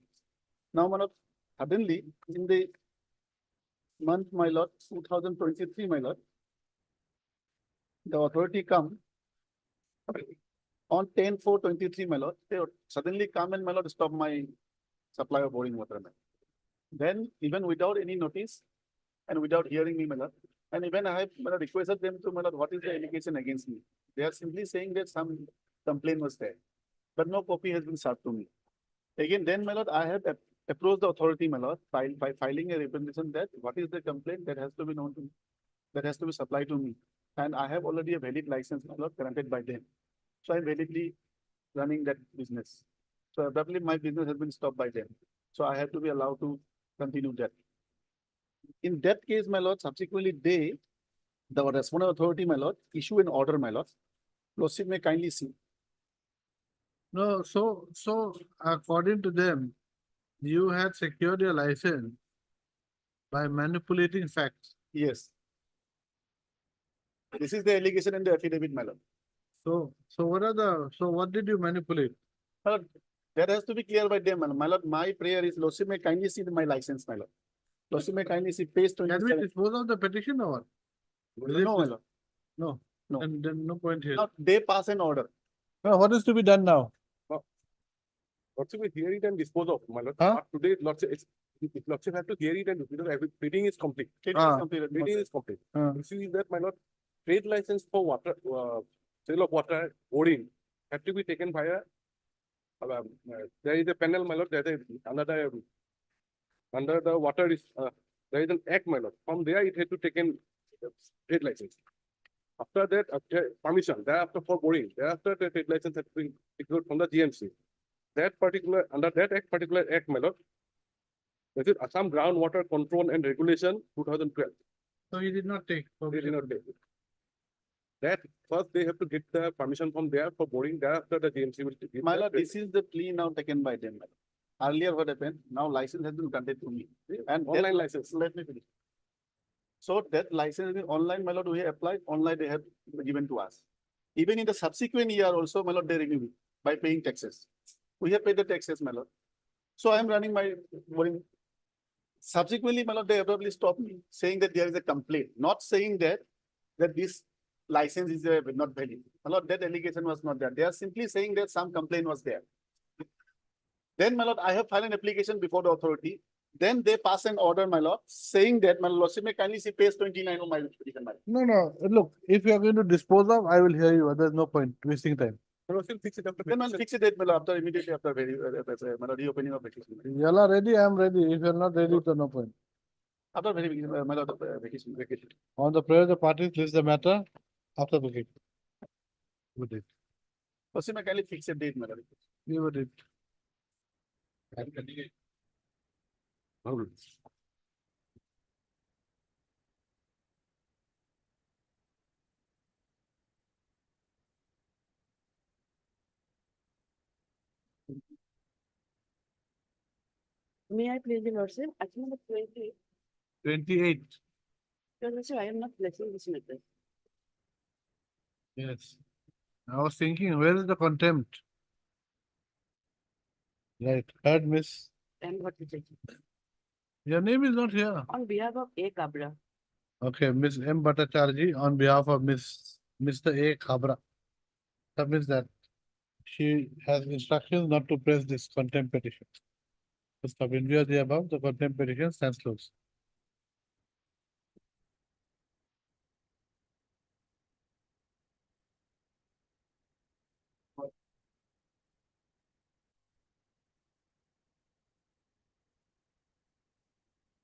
Now, my lord, suddenly, in the month, my lord, 2023, my lord, the authority come on 10/4/23, my lord, they suddenly come and my lord stop my supply of boring water. Then even without any notice and without hearing me, my lord, and even I have requested them to, my lord, what is the allegation against me? They are simply saying that some complaint was there, but no copy has been served to me. Again, then, my lord, I have approached the authority, my lord, by filing a representation that what is the complaint that has to be known to me, that has to be supplied to me. And I have already a valid license, my lord, granted by them. So I'm validly running that business. So abruptly my business has been stopped by them. So I have to be allowed to continue that. In that case, my lord, subsequently the respondent authority, my lord, issue an order, my lord. Lordship may kindly see. No, so according to them, you had secured your license by manipulating facts. Yes. This is the allegation in the affidavit, my lord. So what did you manipulate? My lord, that has to be clear by them, my lord. My prayer is Lordship may kindly see my license, my lord. Lordship may kindly see page 27. Can we dispose of the petition or what? No, my lord. No. No. And then no point here. Now, they pass an order. Now, what is to be done now? Lordship will hear it and dispose of, my lord. Huh? Not today, Lordship, Lordship have to hear it and reading is complete. Reading is complete. You see that, my lord, trade license for water, sale of water, boarding, have to be taken via, there is a panel, my lord, under the water is, there is an act, my lord. From there, it had to taken trade license. After that, permission, thereafter for boarding, thereafter the trade license has been issued from the GMC. That particular, under that act, particular act, my lord, this is Assam Groundwater Control and Regulation 2012. So you did not take. They did not take. That first they have to get the permission from there for boarding, thereafter the GMC will give. My lord, this is the plea now taken by them. Earlier what happened, now license has been granted to me. And online license, let me finish. So that license is online, my lord, we applied, online they have given to us. Even in the subsequent year also, my lord, they renew it by paying taxes. We have paid the taxes, my lord. So I am running my boarding Subsequently, my lord, they abruptly stopped me, saying that there is a complaint, not saying that this license is not valid. My lord, that allegation was not there. They are simply saying that some complaint was there. Then, my lord, I have filed an application before the authority. Then they pass an order, my lord, saying that my lordship may kindly see page 29 of my petition, my lord. No, look, if you are going to dispose of, I will hear you. There's no point wasting time. Fix it after. Then I'll fix it, my lord, immediately after my lord, reopening of petition. You all are ready, I am ready. If you are not ready, then no point. After my lord, vacation. On the prayer of the parties, list the matter after vacation. Good it. Lordship may kindly fix a date, my lord. You would it. May I please the lordship? Actually, number 20. 28. Your lordship, I am not placing this matter. Yes. I was thinking, where is the contempt? Right, heard miss. And what is it? Your name is not here. On behalf of A. Cabra. Okay, Miss M. Bhattacharjee on behalf of Mr. A. Khabra. Submits that she has instructions not to press this contempt petition. So, in view of the above, the contempt petition stands closed.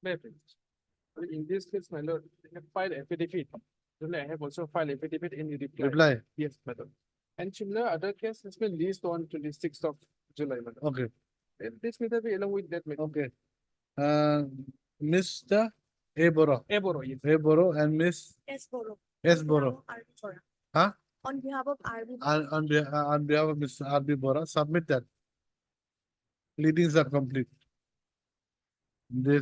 May I please? In this case, my lord, I have filed affidavit. Similarly, I have also filed affidavit in reply. Reply. Yes, madam. And similar other case has been released on 26th of July, madam. Okay. And this may be along with that, madam. Okay. Mr. Eboro. Eboro, yes. Eboro and Miss Yes, Boro. S. Boro. Huh? On behalf of RB. On behalf of Mr. R.B. Bora, submit that. Pleadings are complete. They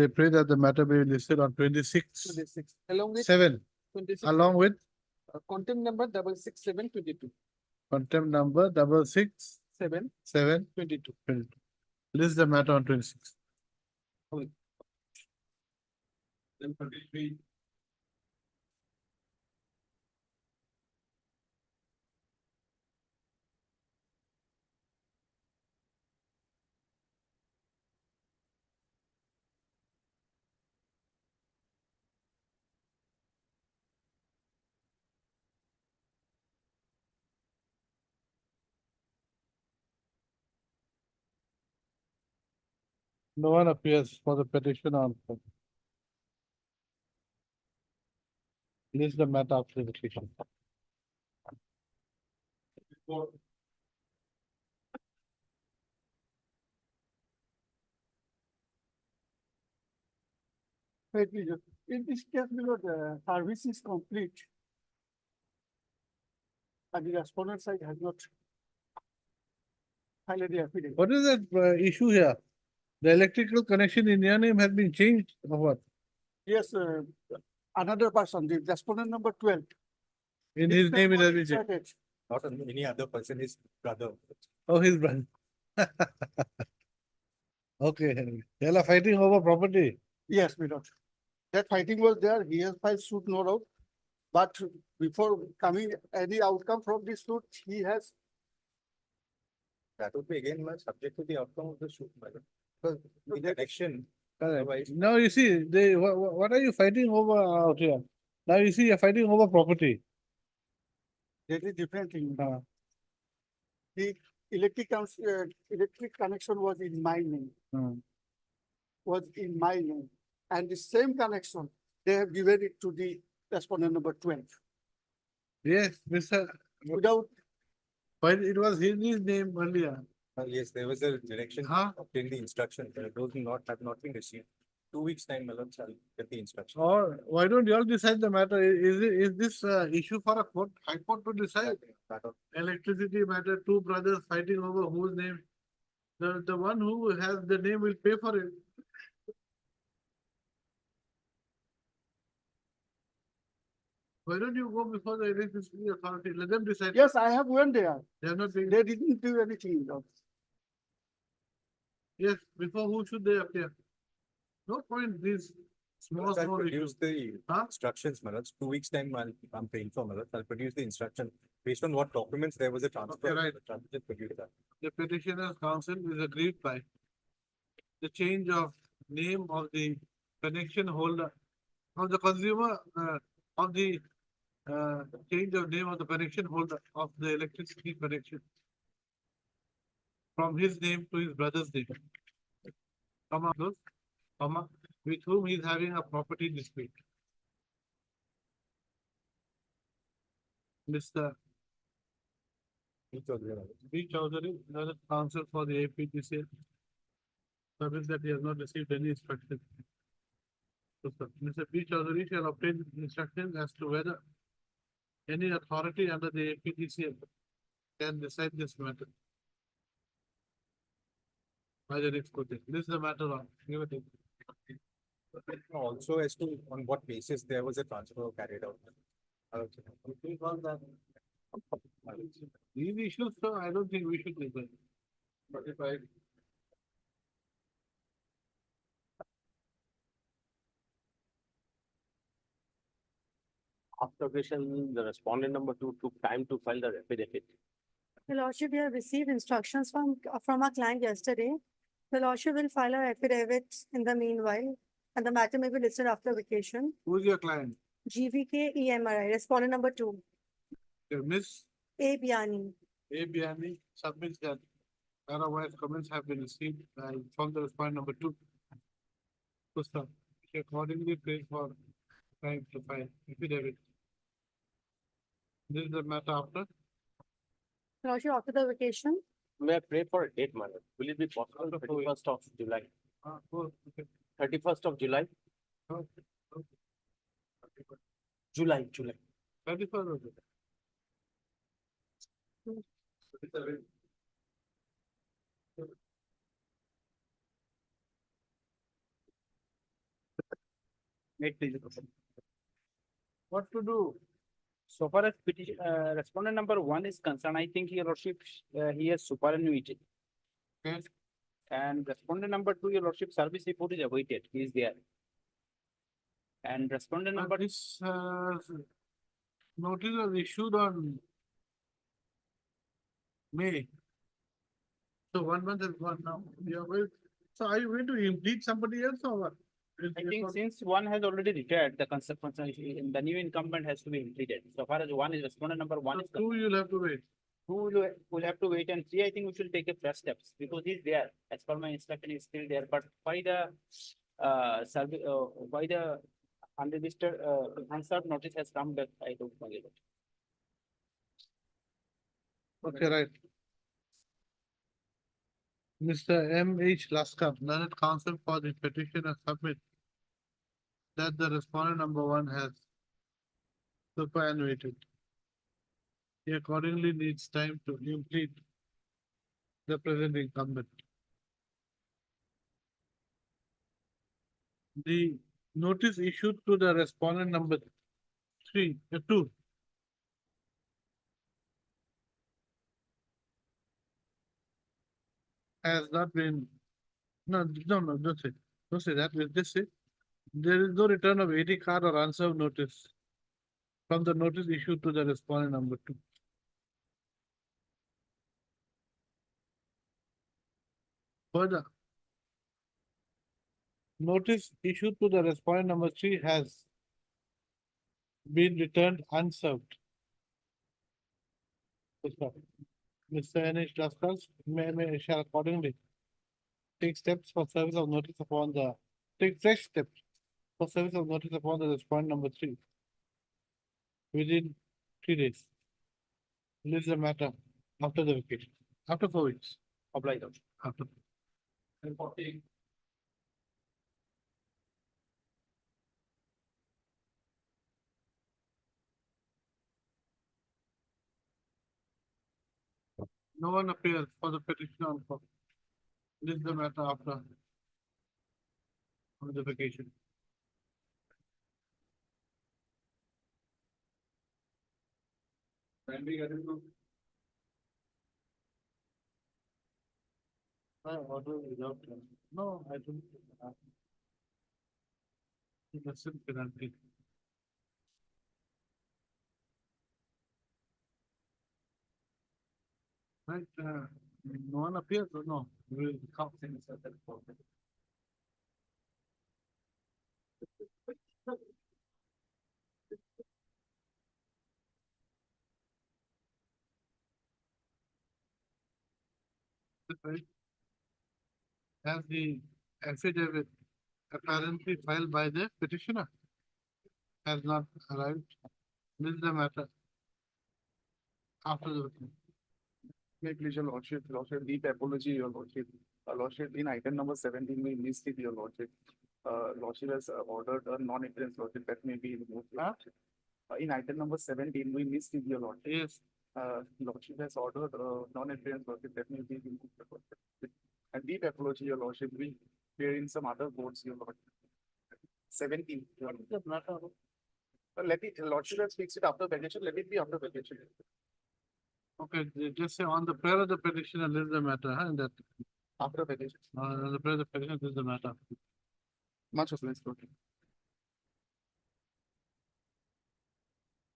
pray that the matter be listed on 26. 26. Along with 7. 26. Along with Contempt number 66722. contempt number 667. 22. List the matter on 26. Then 33. No one appears for the petition on. List the matter after the petition. Wait, please. In this case, my lord, the service is complete. And the respondent side has not filed the affidavit. What is that issue here? The electrical connection in your name has been changed or what? Yes, another person, the respondent number 12. In his name it has been changed. Inserted. Not any other person, his brother. Oh, his brother. Okay, they are fighting over property. Yes, my lord. That fighting was there, he has filed suit no doubt. But before coming any outcome from this suit, he has. That would be again subject to the outcome of the suit, madam. Because the connection. Correct. Now you see, what are you fighting over out here? Now you see, you're fighting over property. That is different thing. The electric connection was in my name. Was in my name. And the same connection, they have given it to the respondent number 12. Yes, Mr. Without. But it was in his name earlier. Yes, there was a direction to obtain the instruction. Those have not been received. 2 weeks time, my lord, shall get the instruction. Or why don't you all decide the matter? Is this issue for a court, high court to decide? Electricity matter, two brothers fighting over whose name? The one who has the name will pay for it. Why don't you go before the electricity authority? Let them decide. Yes, I have went there. They have not They didn't do anything. Yes, before who should they appear? No point, these small, I'll small issues. produce the instructions, my lords. 2 weeks time, I'm paying for, my lords. I'll produce the instruction based on what documents there was a transfer. Okay, right. I'll just produce that. The petitioner's counsel is aggrieved by the change of name of the connection holder of the consumer, of the change of name of the connection holder of the electricity connection from his name to his brother's name, comma, those, comma, with whom he is having a property dispute. Mr. B. Chaudhary, another counsel for the APTCL, service that he has not received any instruction. So, sir, Mr. B. Chaudhary shall obtain instructions as to whether any authority under the APTCL can decide this matter. By the next question. This is the matter of, give it. Also as to on what basis there was a transfer carried out. These issues, sir, I don't think we should debate. But if I. After occasion, the respondent number 2 took time to file the affidavit. The Lordship, we have received instructions from our client yesterday. The Lordship will file our affidavit in the meanwhile, and the matter may be listed after vacation. Who is your client? GVK EMRI, respondent number 2, Miss A Biani. A. Biani submits that otherwise comments have been received from the respondent number 2. So, sir, she accordingly pays for time to file affidavit. This is the matter after. Lordship, after the vacation, May I pray for a date, my lord? Will it be possible, 31st of July? Okay. 31st of July? July. 31st of What to do? So far as petition, respondent number 1 is concerned, I think your lordship, he has superannuated. Yes. And respondent number 2, your lordship, service report is awaited, he is there. And respondent number. This notice was issued on May. So 1 month is gone now. So are you going to impeach somebody else or what? I think since 1 has already retired, the the new incumbent has to be completed. So far as 1 is respondent number 1 is. 2 you'll have to wait. 2 will have to wait, and 3, I think we should take a fresh steps because he's there. As per my instruction, he's still there. But why the survey, why the unregistered unserved notice has come back, I don't know. Okay, right. Mr. M. H. Laskar, learned counsel for the petitioner submit that the respondent number 1 has superannuated. He accordingly needs time to complete the present incumbent. The notice issued to the respondent number 2 has not been, don't say that, we'll just say, there is no return of AD card or unserved notice from the notice issued to the respondent number 2. Further, notice issued to the respondent number 3 has been returned unserved. Mr. N.H. Laskar shall accordingly take steps for service of notice upon the, take fresh steps for service of notice upon the respondent number 3 within 3 days. This is the matter after the vacation, after 4 weeks. Apply those. After. No one appears for the petition on call. This is the matter after the vacation. When we get into. I order without, no, I don't. Innocent penalty. Right, no one appears or no? We will count things at that point. Right. As the affidavit apparently filed by the petitioner has not arrived, this is the matter. After the. May please your lordship, deep apology, your lordship. Lordship, in item number 17, we missed it, your lordship. Lordship has ordered a non-appearance lordship that may be removed. In item number 17, we missed it, your lordship. Yes. Lordship has ordered non-appearance lordship that may be removed. Your lordship. And deep apology, your lordship, we hear in some other boards, your lordship. 17. Your lordship. Let it, lordship has fixed it after vacation, let it be after vacation. Okay, just say on the prayer of the petitioner, this is the matter, huh, that, After vacation. on the prayer of the petitioner, this is the matter. Much obliged, lordship.